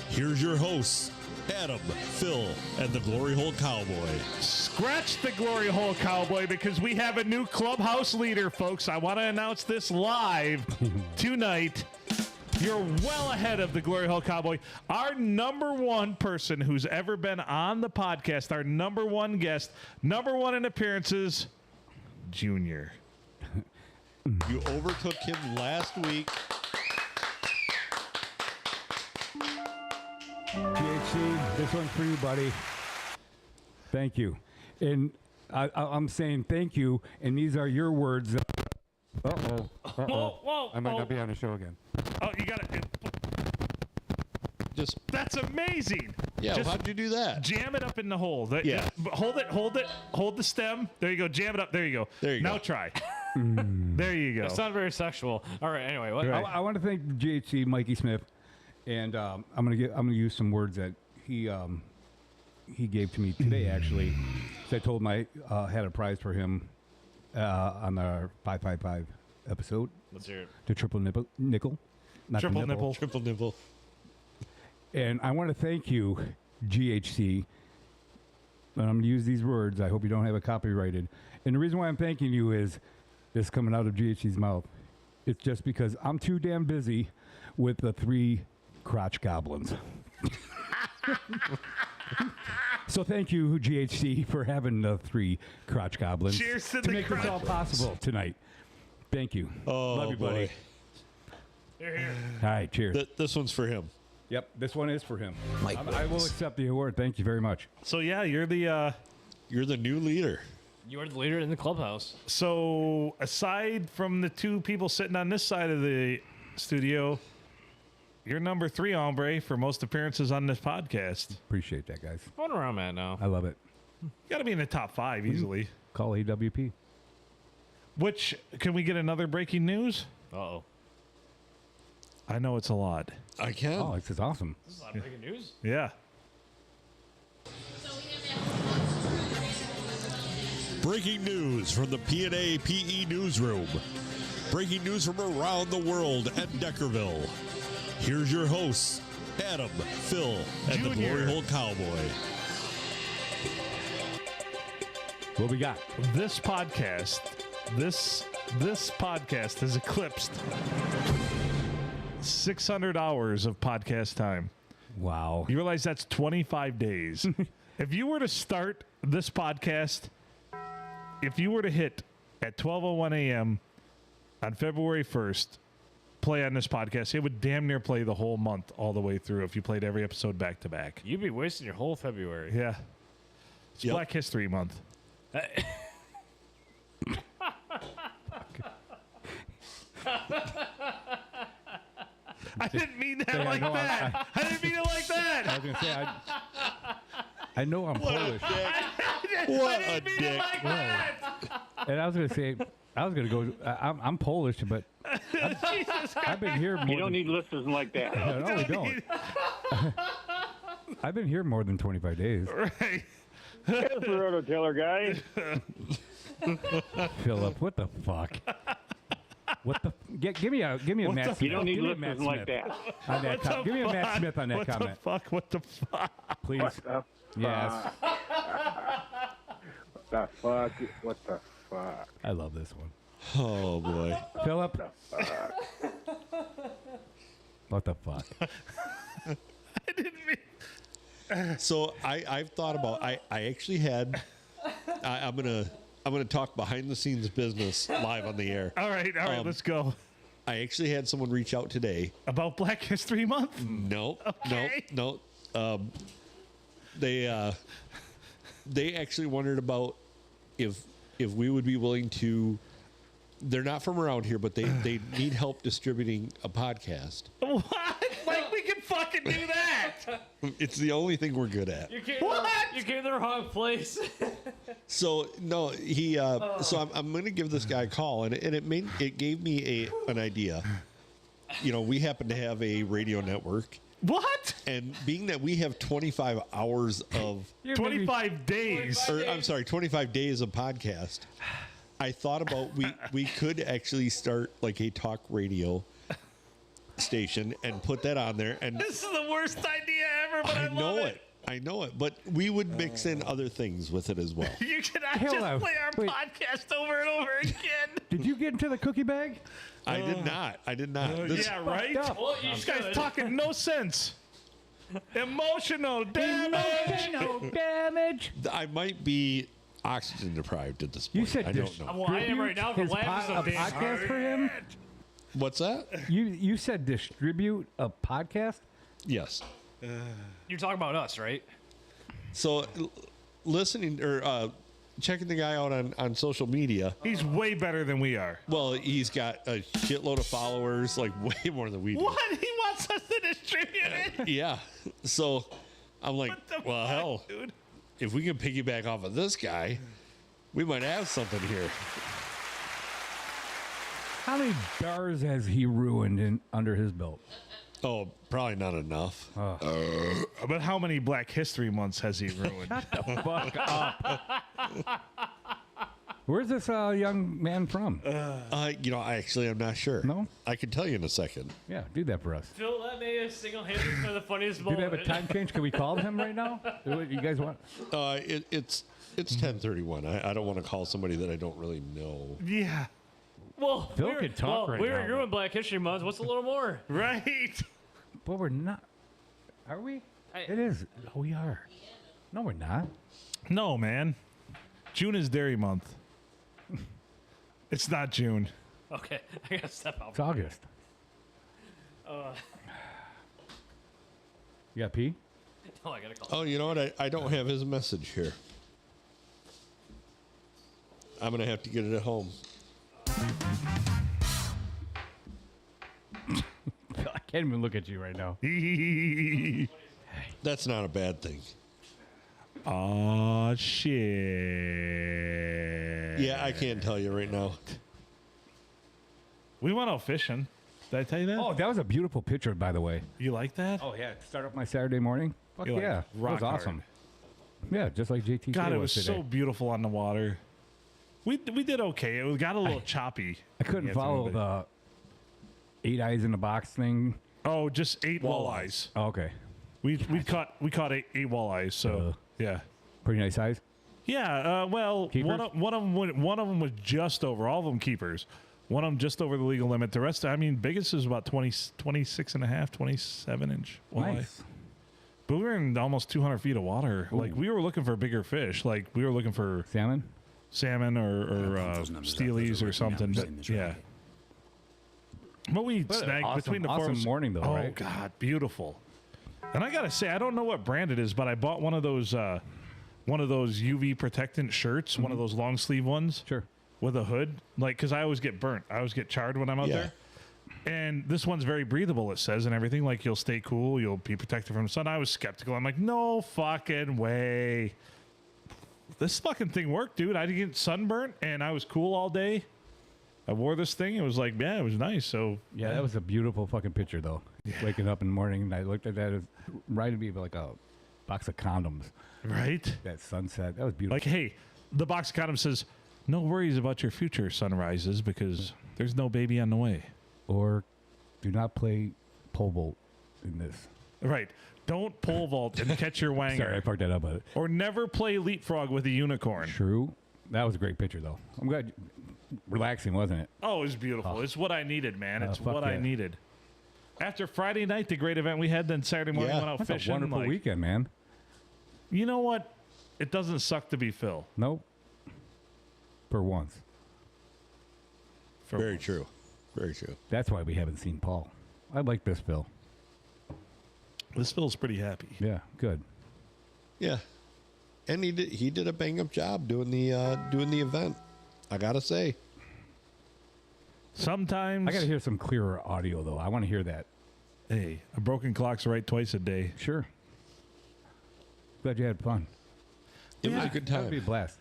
Here's your hosts, Adam, Phil, and the Glory Hole Cowboy.
Scratch the Glory Hole Cowboy because we have a new clubhouse leader, folks. I want to announce this live tonight. You're well ahead of the Glory Hole Cowboy. Our number one person who's ever been on the podcast, our number one guest, number one in appearances, Junior.
You overtook him last week.
THC, this one's for you, buddy. Thank you. And I'm saying thank you, and these are your words.
Whoa, whoa,
I might not be on the show again.
Oh, you got it.
Just
That's amazing.
yeah.
Just
How'd you do that?
jam it up in the hole.
Yeah.
Hold it. Hold the stem. There you go. Jam it up. There you go.
There you
now
go.
try. There you go.
It's not very sexual. All right. Anyway, what?
Right.
I want to thank GHC Mikey Smith, and I'm gonna use some words that he gave to me today. Actually, so I told him I had a prize for him on our 555 episode,
Let's hear it.
the triple nickel, not the
Triple nipple.
Triple nibble.
And I want to thank you, GHC. And I'm going to use these words. I hope you don't have it copyrighted. And the reason why I'm thanking you is this coming out of GHC's mouth. It's just because I'm too damn busy with the 3 crotch goblins. So thank you, GHC, for having the 3 crotch goblins.
Cheers to
to
the
make this all
crotch-
possible tonight. Thank you.
Oh,
Love you, buddy.
boy.
Here, here.
All right, cheers.
This one's for him.
Yep, this one is for him. I will accept the award. Thank you very much.
So yeah, you're the.
You're the new leader.
You are the leader in the clubhouse.
So aside from the 2 people sitting on this side of the studio, you're number 3 hombre for most appearances on this podcast.
Appreciate that, guys.
I wonder where I'm at now.
I love it.
You got to be in the top 5 easily.
Call AWP.
Which can we get another breaking news?
Uh-oh.
I know it's a lot.
I can.
Oh, this is awesome.
This is not breaking news.
Yeah.
Breaking news from the P&A PE newsroom. Breaking news from around the world at Deckerville. Here's your hosts, Adam, Phil, and the
Junior.
Glory Hole Cowboy.
What we got?
This podcast has eclipsed 600 hours of podcast time.
Wow.
You realize that's 25 days. If you were to start this podcast, if you were to hit at 12:01 a.m. on February 1st, play on this podcast, it would damn near play the whole month all the way through if you played every episode back to back.
You'd be wasting your whole February.
Yeah. It's
Yep.
Black History Month. I didn't mean that
Yeah,
like
no,
that. I didn't mean it like
I
that.
was gonna say I know I'm Polish.
What a dick.
And I was gonna say, I was gonna go. I'm Polish, but I've been here more.
You don't need listeners like that.
No, we don't. I've been here more than 25 days.
Right.
There's the rototiller guy.
Philip, what the fuck? What the? Give me a Matt Smith.
You don't need
Give me a Matt
listeners like
Smith
that.
on that com- Give me a Matt Smith on that
What
comment,
the fuck? What the fuck?
please. Yes,
The fuck? What the fuck?
I love this one.
Oh boy.
Philip. What the fuck?
I didn't mean.
So I've thought about. I actually had. I'm gonna talk behind the scenes business live on the air.
All right, let's go.
I actually had someone reach out today.
About Black History Month?
No,
Okay.
no. They actually wondered about if we would be willing to. They're not from around here, but they need help distributing a podcast.
What? Like we can fucking do that?
It's the only thing we're good at.
You came,
What?
You came to the wrong place.
So no, he. So I'm going to give this guy a call, and it gave me an idea. You know, we happen to have a radio network,
What?
and being that we have 25 hours of,
25 days.
or I'm sorry, 25 days of podcast, I thought about we could actually start like a talk radio station and put that on there, and
This is the worst idea ever, but I,
I
love
know
it.
it. I know it, but we would mix in other things with it as well.
You cannot
Hell
just
no.
play our
Wait.
podcast over and over again.
Did you get into the cookie bag?
I did not. This-
Yeah, right?
up.
Well, you
This guy's
should.
talking no sense. Emotional damage.
No damage.
I might be oxygen deprived at this point.
You said
I don't know.
Well, I am right now for
his
laughing
a
so damn
podcast
hard.
for him.
What's that?
You said distribute a podcast.
Yes.
You're talking about us, right?
So, listening or checking the guy out on social media.
He's way better than we are.
Well, he's got a shitload of followers, like way more than we do.
What? He wants us to distribute it?
Yeah. So, I'm like,
What the
well,
fuck,
hell,
dude?
if we can piggyback off of this guy, we might have something here.
How many bars has he ruined under his belt?
Oh, probably not enough.
But how many Black History Months has he ruined?
Fuck up. Where's this young man from?
You know, I'm not sure.
No?
I can tell you in a second.
Yeah, do that for us.
Phil, that made us single-handedly for the funniest
Do they
moment.
have a time change? Can we call him right now? What you guys want?
It's 10:31. I don't want to call somebody that I don't really know.
Yeah.
Well,
Phil can talk right
we were
now,
doing Black History Month. What's a little more?
Right.
Well, we're not. Are we?
I-
It is. Oh, we are. No, we're not.
No, man. June is Dairy Month. It's not June.
Okay, I gotta step out.
It's August. You got pee?
Oh, I gotta call.
Oh, you know what? I don't have his message here. I'm going to have to get it at home.
I can't even look at you right now.
That's not a bad thing.
Oh shit.
Yeah, I can't tell you right now.
We went out fishing. Did I tell you that?
Oh, that was a beautiful picture, by the way.
You like that?
Oh, yeah. Start off my Saturday morning. Fuck
You're like
yeah. That
rock
was awesome.
hard.
Yeah, just like JT
God, it
was
was
today.
so beautiful on the water. We did okay. It got a little choppy.
I couldn't
Yeah,
follow
it's a little
the 8 eyes in the box thing.
Oh, just 8
Walleyes.
walleyes.
Oh, okay.
We caught eight walleyes. So yeah.
Pretty nice size.
Yeah, well,
Keepers?
one of them was just over. All of them keepers. One of them just over the legal limit. The rest, I mean, biggest is about 26 and a half, 27 inch walleye.
Nice.
But we were in almost 200 feet of water. Like we were looking for bigger fish. Like we were looking for
Salmon?
salmon or steelies or something. But yeah. But we snagged
awesome-
between the
awesome
four.
morning though,
Oh
right?
God, beautiful. And I gotta say, I don't know what brand it is, but I bought one of those UV protectant shirts, one of those long sleeve ones
Sure.
with a hood. Like, cause I always get burnt. I always get charred when I'm out
Yeah.
there. And this one's very breathable, it says, and everything. Like, you'll stay cool, you'll be protected from the sun. I was skeptical. I'm like, no fucking way. This fucking thing worked, dude. I didn't get sunburnt, and I was cool all day. I wore this thing. It was like, yeah, it was nice. So
Yeah, that was a beautiful fucking picture, though. Waking up in the morning, and I looked at that. It reminded me of like a box of condoms.
right?
That sunset. That was beautiful.
Like, hey, the box of condoms says, no worries about your future sunrises because there's no baby on the way.
Or do not play pole vault in this.
Right. Don't pole vault and catch your wanger.
Sorry, I fucked that up. But
Or never play leapfrog with a unicorn.
true. That was a great picture, though. I'm glad. Relaxing, wasn't it?
Oh, it was beautiful. It's what I needed, man. It's
fuck
what I
yeah.
needed. After Friday night, the great event we had, then Saturday morning
Yeah.
went out
That's
fishing.
a wonderful
like,
weekend, man.
You know what? It doesn't suck to be Phil.
Nope. For once.
For
Very
once.
true. Very true.
That's why we haven't seen Paul. I like this, Phil.
This Phil's pretty happy.
Yeah, good.
Yeah, and he did a bang up job doing the event. I gotta say.
Sometimes,
I got to hear some clearer audio, though. I want to hear that.
hey, a broken clock's right twice a day.
Sure. Glad you had fun.
It was a good
That would be a
time.
blast.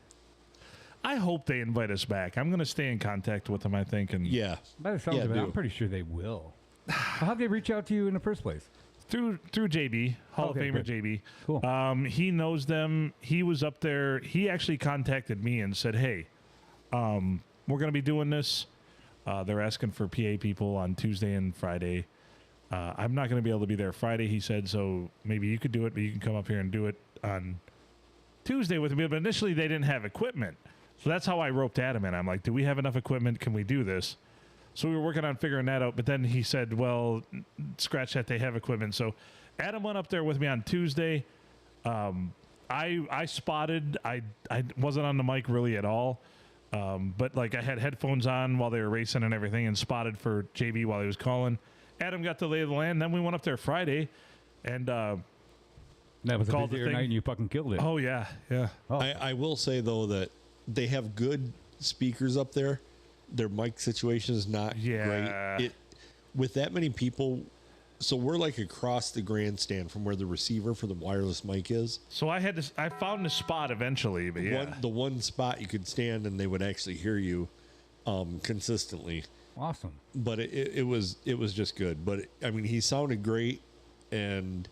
I hope they invite us back. I'm going to stay in contact with them, I think. And
Yeah,
By the sounds
Yeah,
of it,
do.
I'm pretty sure they will. How'd they reach out to you in the first place?
through JB, Hall
Okay,
of Famer
good.
JB.
Cool.
He knows them. He was up there. He actually contacted me and said, hey, we're going to be doing this. They're asking for PA people on Tuesday and Friday. I'm not going to be able to be there Friday, he said, so maybe you could do it, but you can come up here and do it on Tuesday with me. But initially, they didn't have equipment. So that's how I roped Adam in. I'm like, do we have enough equipment? Can we do this? So we were working on figuring that out. But then he said, well, scratch that. They have equipment. So Adam went up there with me on Tuesday. I spotted. I wasn't on the mic really at all. But like I had headphones on while they were racing and everything and spotted for JB while he was calling. Adam got the lay of the land. Then we went up there Friday and
That was a
called the
busier
thing.
night and you fucking killed it.
oh yeah.
I will say though that they have good speakers up there. Their mic situation is not
Yeah.
great. With that many people, so we're like across the grandstand from where the receiver for the wireless mic is.
So I found the spot eventually, but yeah.
The one spot you could stand and they would actually hear you consistently.
Awesome.
But it was just good. But I mean, he sounded great, and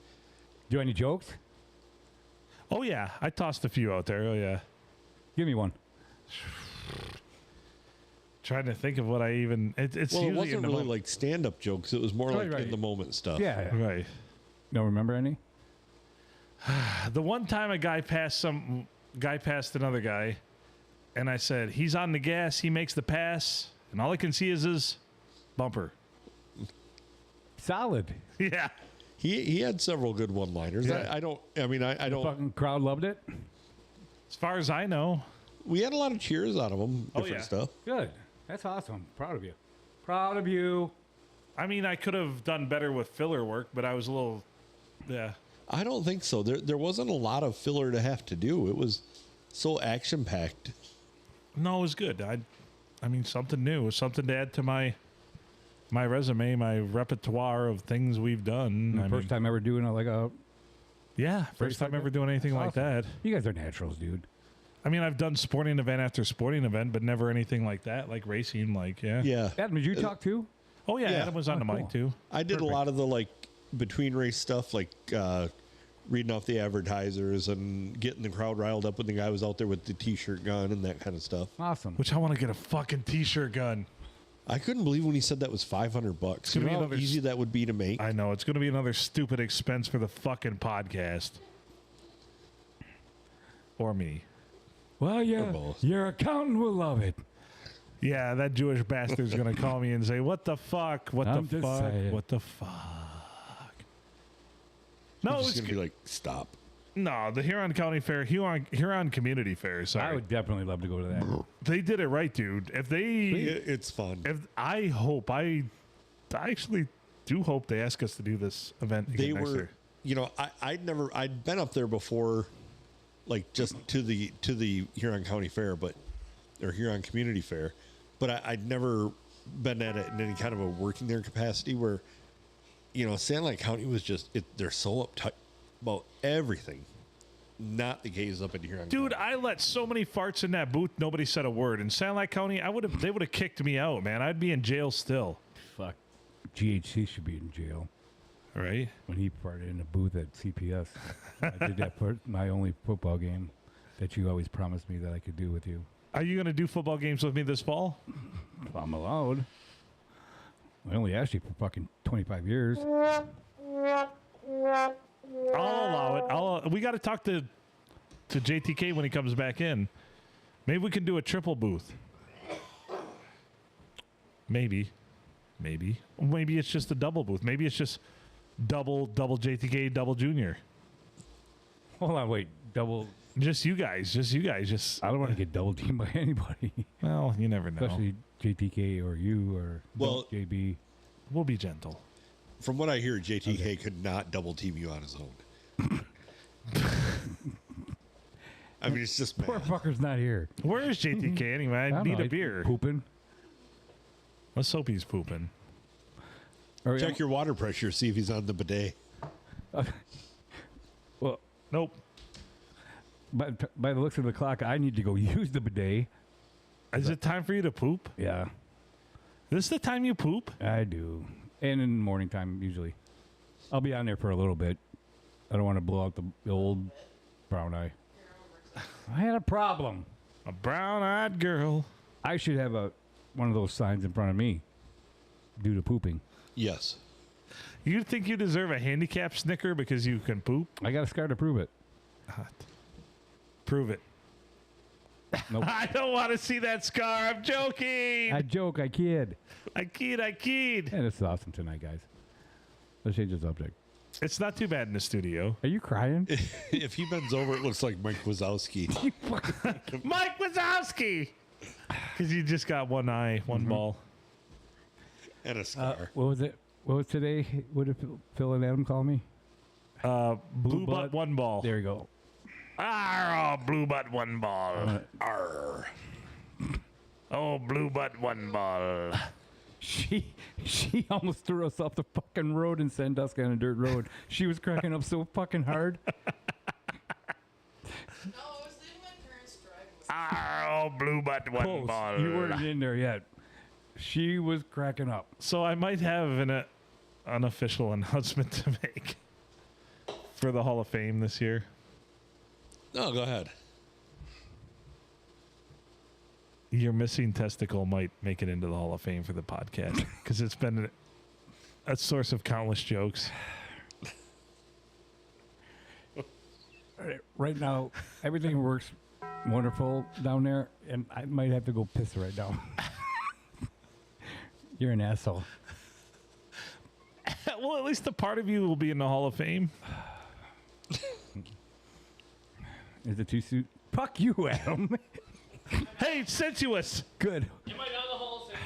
Do any jokes?
Oh yeah. I tossed a few out there. Oh yeah.
Give me one.
Trying to think of what I even. It's
well, it
usually in
wasn't
the
really
moment.
like stand-up jokes. It was more
Right,
like
right.
in the moment stuff.
Yeah.
Right.
Don't remember any?
The one time a guy passed another guy, and I said, he's on the gas, he makes the pass, and all I can see is his bumper.
Solid.
Yeah.
He had several good one-liners.
Yeah.
I don't.
Fucking crowd loved it.
As far as I know.
We had a lot of cheers out of him.
Oh,
Different
yeah.
stuff.
Good. That's awesome. Proud of you. Proud of you.
I mean, I could have done better with filler work, but I was a little, yeah.
I don't think so. There wasn't a lot of filler to have to do. It was so action-packed.
No, it was good. I mean, something new. It was something to add to my resume, my repertoire of things we've done. I
First
mean,
time ever doing
yeah, first time ever doing anything like that.
You guys are naturals, dude.
I mean, I've done sporting event after sporting event, but never anything like that, like racing, like, yeah.
Yeah.
Adam, did you talk too?
Oh, yeah,
Yeah.
Adam was on
Oh,
the mic,
cool.
too.
I did
Perfect.
a lot of the like between race stuff, like reading off the advertisers and getting the crowd riled up when the guy was out there with the t-shirt gun and that kind of stuff.
Awesome.
Which I want to get a fucking T-shirt gun.
I couldn't believe when he said that was $500.
gonna
You
be
know how
another
easy that would be to make.
I know. It's going to be another stupid expense for the fucking podcast. Or me.
Well, yeah,
both.
your accountant will love it.
Yeah, that Jewish bastard's going to call me and say, what the fuck? What
I'm
the
just
fuck?
saying.
What the fuck? No,
I'm
it
just
was
gonna be like, stop.
no, the Huron County Fair, Huron Community Fair, sorry.
I would definitely love to go to that.
They did it right, dude. If they...
It's fun.
I actually do hope they ask us to do this event again
They
next
were,
year.
you know, I'd been up there before, like just to the Huron County Fair, or Huron Community Fair, but I'd never been at it in any kind of a working there capacity where, Sand Lake County was just, they're so uptight about everything. Not the case up in here.
Dude, I let so many farts in that booth, nobody said a word. In Sand Lake County, they would have kicked me out, man. I'd be in jail still.
Fuck. GHC should be in jail.
Right?
When he farted in a booth at CPS. I did that for my only football game that you always promised me that I could do with you.
Are you going to do football games with me this fall?
If I'm allowed. I only asked you for fucking 25 years.
I'll allow it. We got to talk to JTK when he comes back in. Maybe we can do a triple booth. Maybe it's just a double booth. Maybe it's just double JTK, double Junior.
Hold on, wait. Double.
Just you guys.
I don't want to get double teamed by anybody.
Well, you never know.
Especially JTK or you or JB.
We'll be gentle.
From what I hear, JTK could not double team you on his own. I mean, it's just
Poor
bad.
fucker's not here.
Where is JTK anyway? I
don't
need
know,
a beer.
Pooping.
Let's hope he's pooping.
Or,
Check your water pressure, see if he's on the bidet.
Well,
Nope.
but by the looks of the clock, I need to go use the bidet.
Is it time for you to poop?
Yeah,
This is the time you poop?
I do. And in the morning time, usually. I'll be on there for a little bit. I don't want to blow out the old brown eye. I had a problem.
A brown-eyed girl.
I should have one of those signs in front of me due to pooping.
Yes.
You think you deserve a handicap snicker because you can poop?
I got a scar to prove it.
Prove it.
Nope.
I don't want to see that scar. I'm joking.
I joke, I kid.
I kid.
And it's awesome tonight, guys. Let's change the subject.
It's not too bad in the studio.
Are you crying?
If he bends over, it looks like Mike Wazowski.
Mike Wazowski. Because you just got one eye, one ball.
And a scar.
What was it? What was today? What did Phil and Adam call me?
Blue butt, one ball.
There you go.
Arr, blue butt, one ball.
Arr.
Oh, blue butt, one ball.
She almost threw us off the fucking road in Sandusky on a dirt road. She was cracking up so fucking hard.
No, it was in my parents' driveway.
Arr, oh, blue butt, one
Close.
ball.
You weren't in there yet. She was cracking up.
So I might have an unofficial announcement to make for the Hall of Fame this year.
No, go ahead.
Your missing testicle might make it into the Hall of Fame for the podcast because it's been a source of countless jokes.
Right now, everything works wonderful down there, and I might have to go piss right now. You're an asshole.
Well, at least the part of you will be in the Hall of Fame.
Is it too soon? Fuck you, Adam.
Hey, sensuous.
Good.
Am I down the Hall of Fame?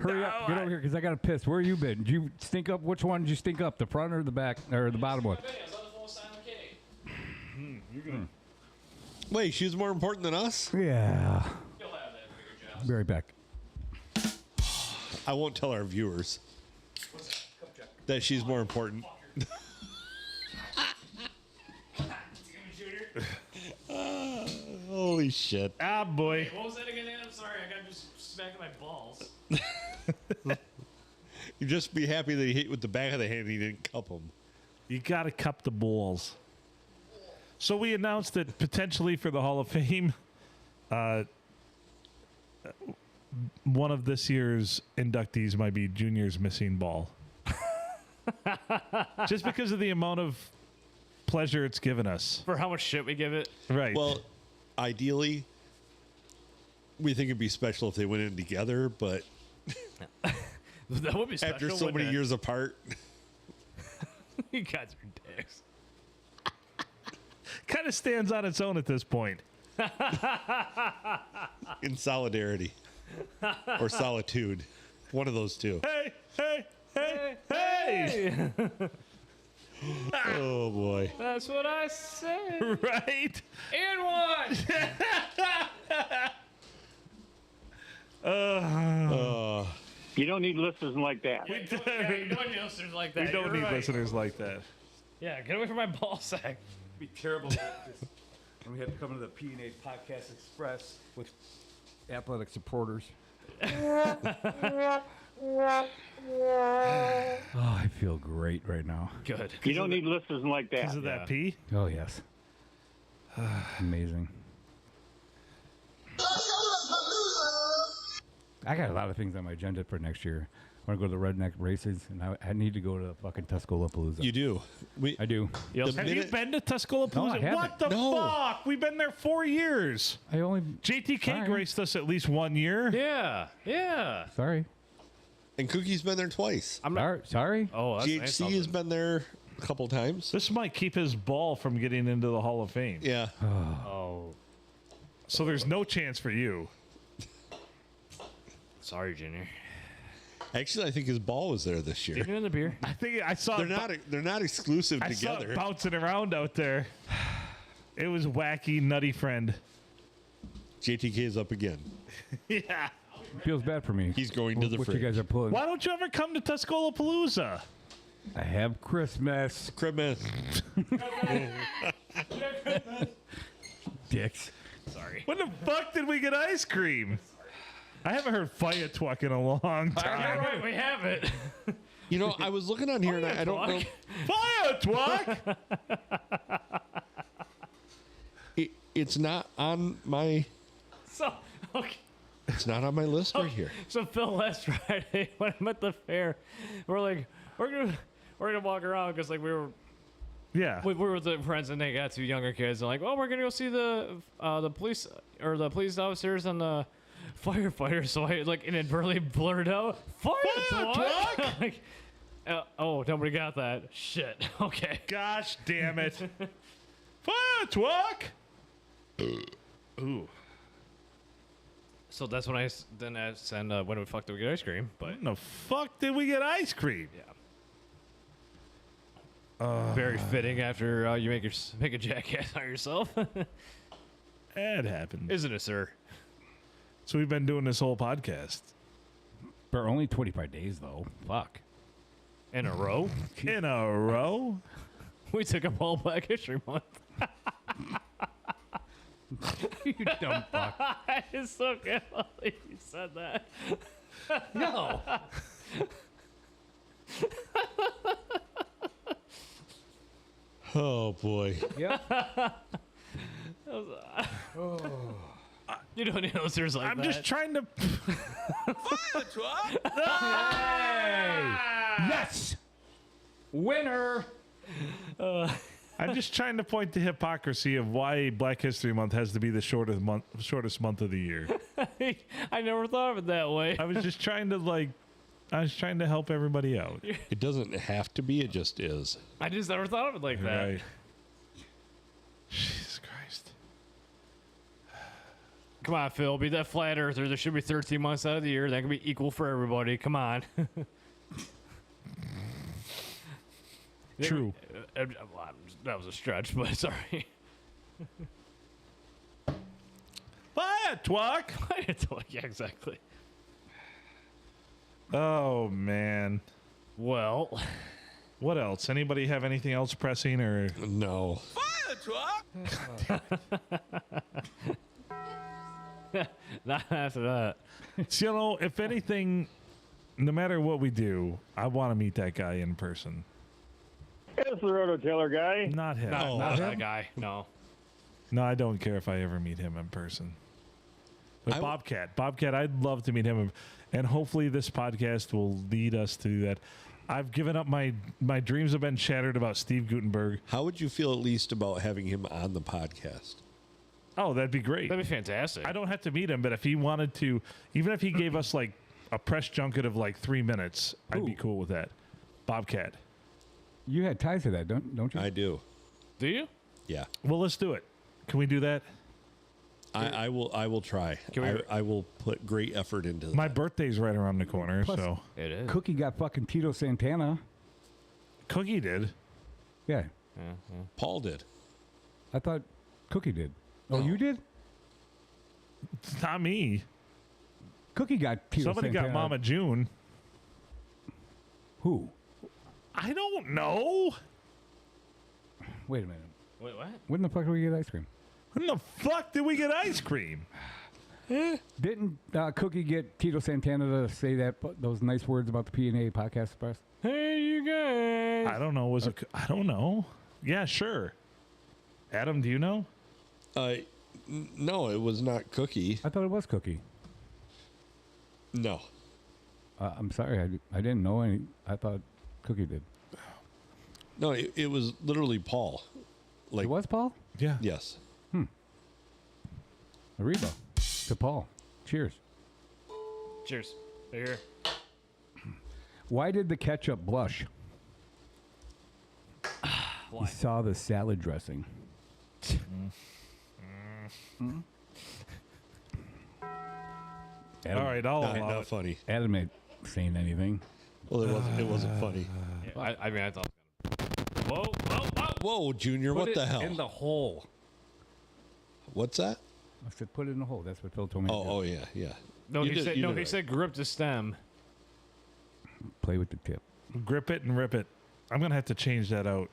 Hurry up. Get over here because I got to piss. Where you been? Did you stink up? Which one did you stink up? The front or the back or the bottom one?
I was on the phone with Simon K.
Wait, she's more important than us?
Yeah.
You'll have that for your job.
Be right back.
I won't tell our viewers that she's more important. Holy shit.
Ah, boy.
What was that again, Adam? Sorry, I got just smacking my balls.
You just be happy that he hit with the back of the hand and he didn't cup him.
You got to cup the balls. So we announced that potentially for the Hall of Fame, one of this year's inductees might be Junior's missing ball. Just because of the amount of pleasure it's given us.
For how much shit we give it.
Right.
Well, ideally, we think it'd be special if they went in together, but
That would be special.
after so many
wouldn't it?
years apart,
You guys are dicks.
kind of stands on its own at this point.
in solidarity or solitude, one of those two.
Hey, hey, hey, hey!
Oh boy.
That's what I said.
Right?
And one.
You don't need listeners like that.
Yeah, you don't need listeners like that.
We don't
You're
need
right.
listeners like that.
Yeah, get away from my ball sack.
Be terrible. And we have to come to the P&A Podcast Express with athletic supporters. Oh, I feel great right now.
Good.
You don't need listeners like
Because
that.
of that
Yeah.
pee?
Oh, yes. Amazing. I got a lot of things on my agenda for next year. I want to go to the redneck races, and I need to go to fucking Tuscaloosa.
You do.
I do.
You also-
The
Have you
minute-
been to Tuscaloosa?
No, I haven't.
What the
No.
fuck? We've been there 4 years.
I only.
JTK
Sorry.
graced us at least 1 year.
yeah, yeah.
Sorry.
And Cookie's been there twice.
I'm not.
Sorry.
Oh, that's nice
GHC has
something.
been there a couple times.
This might keep his ball from getting into the Hall of Fame.
Yeah.
Oh,
So there's no chance for you.
sorry, Junior.
Actually, I think his ball was there this year.
Taking in the beer.
I think I saw
They're not exclusive
I saw
together.
it bouncing around out there. It was wacky, nutty friend.
JTK is up again.
Yeah.
Feels bad for me.
He's going to the
what
fridge.
you guys are pulling.
Why don't you ever come to Tuscaloosa?
I have Christmas.
Christmas.
Dicks.
Sorry.
When the fuck did we get ice cream? I haven't heard fire twuck in a long
You're
time.
right, we have it.
You know, I was looking on here and I don't know.
Fire twuck!
It's not on my.
So, okay.
It's not on my list right here.
So Phil, last Friday when I'm at the fair, we're like, we're gonna walk around because like we were
Yeah.
we were with the friends and they got two younger kids and like, well, we're gonna go see the police or the police officers and the firefighters. So I like inadvertently blurted out, "Fire truck!" Like, oh, nobody got that. Shit. Okay.
Gosh damn it. Fire twuck! Ooh.
So that's when I then asked, and when the fuck did we get ice cream? But
When the fuck did we get ice cream?
yeah. Very fitting after you make a jackass on yourself,
That happened.
isn't it, sir?
So we've been doing this whole podcast
For only 25 days, though.
Fuck. In a row?
in a row.
We took up all Black History Month.
You dumb fuck.
It's so good you said that.
No.
Oh boy.
Yep.
You don't need listeners like
I'm
that.
just trying to.
Yes. Winner.
I'm just trying to point to hypocrisy of why Black History Month has to be the shortest month of the year.
I never thought of it that way.
I was just trying to help everybody out.
It doesn't have to be. It just is.
I just never thought of it like that.
Right. Jesus Christ.
Come on, Phil. Be that flat earther. There should be 13 months out of the year. That can be equal for everybody. Come on.
True.
That was a stretch, but sorry.
Fire twuck!
Yeah, exactly.
Oh man.
Well,
What else? Anybody have anything else pressing or?
No.
not after that.
So, you know, if anything, no matter what we do, I want to meet that guy in person.
It's the rototiller guy.
Not him.
Not that guy. No.
No, I don't care if I ever meet him in person. But
I w-
Bobcat, I'd love to meet him, and hopefully this podcast will lead us to do that. I've given up my dreams have been shattered about Steve Gutenberg.
How would you feel at least about having him on the podcast?
Oh, that'd be great.
That'd be fantastic.
I don't have to meet him, but if he wanted to, even if he gave us like a press junket of like 3 minutes, I'd be
Ooh.
cool with that. Bobcat.
You had ties to that, don't you?
I do.
Do you?
Yeah.
Well, let's do it. Can we do that?
I will try.
Can we-
I will put great effort into that.
My birthday's right around the corner,
Plus-
so
It is.
Cookie got fucking Tito Santana.
Cookie did.
Yeah.
Paul did.
I thought Cookie did. Oh,
No.
you did?
It's not me.
Cookie got Tito
Somebody
Santana.
got Mama June.
Who?
I don't know.
Wait a minute.
Wait, what?
When the fuck did we get ice cream?
When the fuck did we get ice cream?
Didn't Cookie get Tito Santana to say those nice words about the P&A Podcast Express?
Hey, you guys.
I don't know. I don't know. Yeah, sure. Adam, do you know?
No, it was not Cookie.
I thought it was Cookie.
No.
I'm sorry. I didn't know any. I thought Cookie did.
No, it was literally Paul. Like,
It was Paul?
Yeah.
yes.
Arriba. To Paul. Cheers.
Cheers. They're here.
Why did the ketchup blush?
Why?
He saw the salad dressing.
All right, I'll allow
Not
it.
funny.
Adam ain't saying anything.
Well, it wasn't funny.
Yeah, I mean, I thought. Whoa, whoa, whoa.
Whoa, Junior,
Put
what
it
the hell?
in the hole.
What's that?
I said put it in the hole. That's what Phil told me. to do.
Oh, yeah, yeah.
No,
You
he
did-
said
you
no.
did
He
it.
said grip the stem.
Play with the tip.
Grip it and rip it. I'm gonna have to change that out.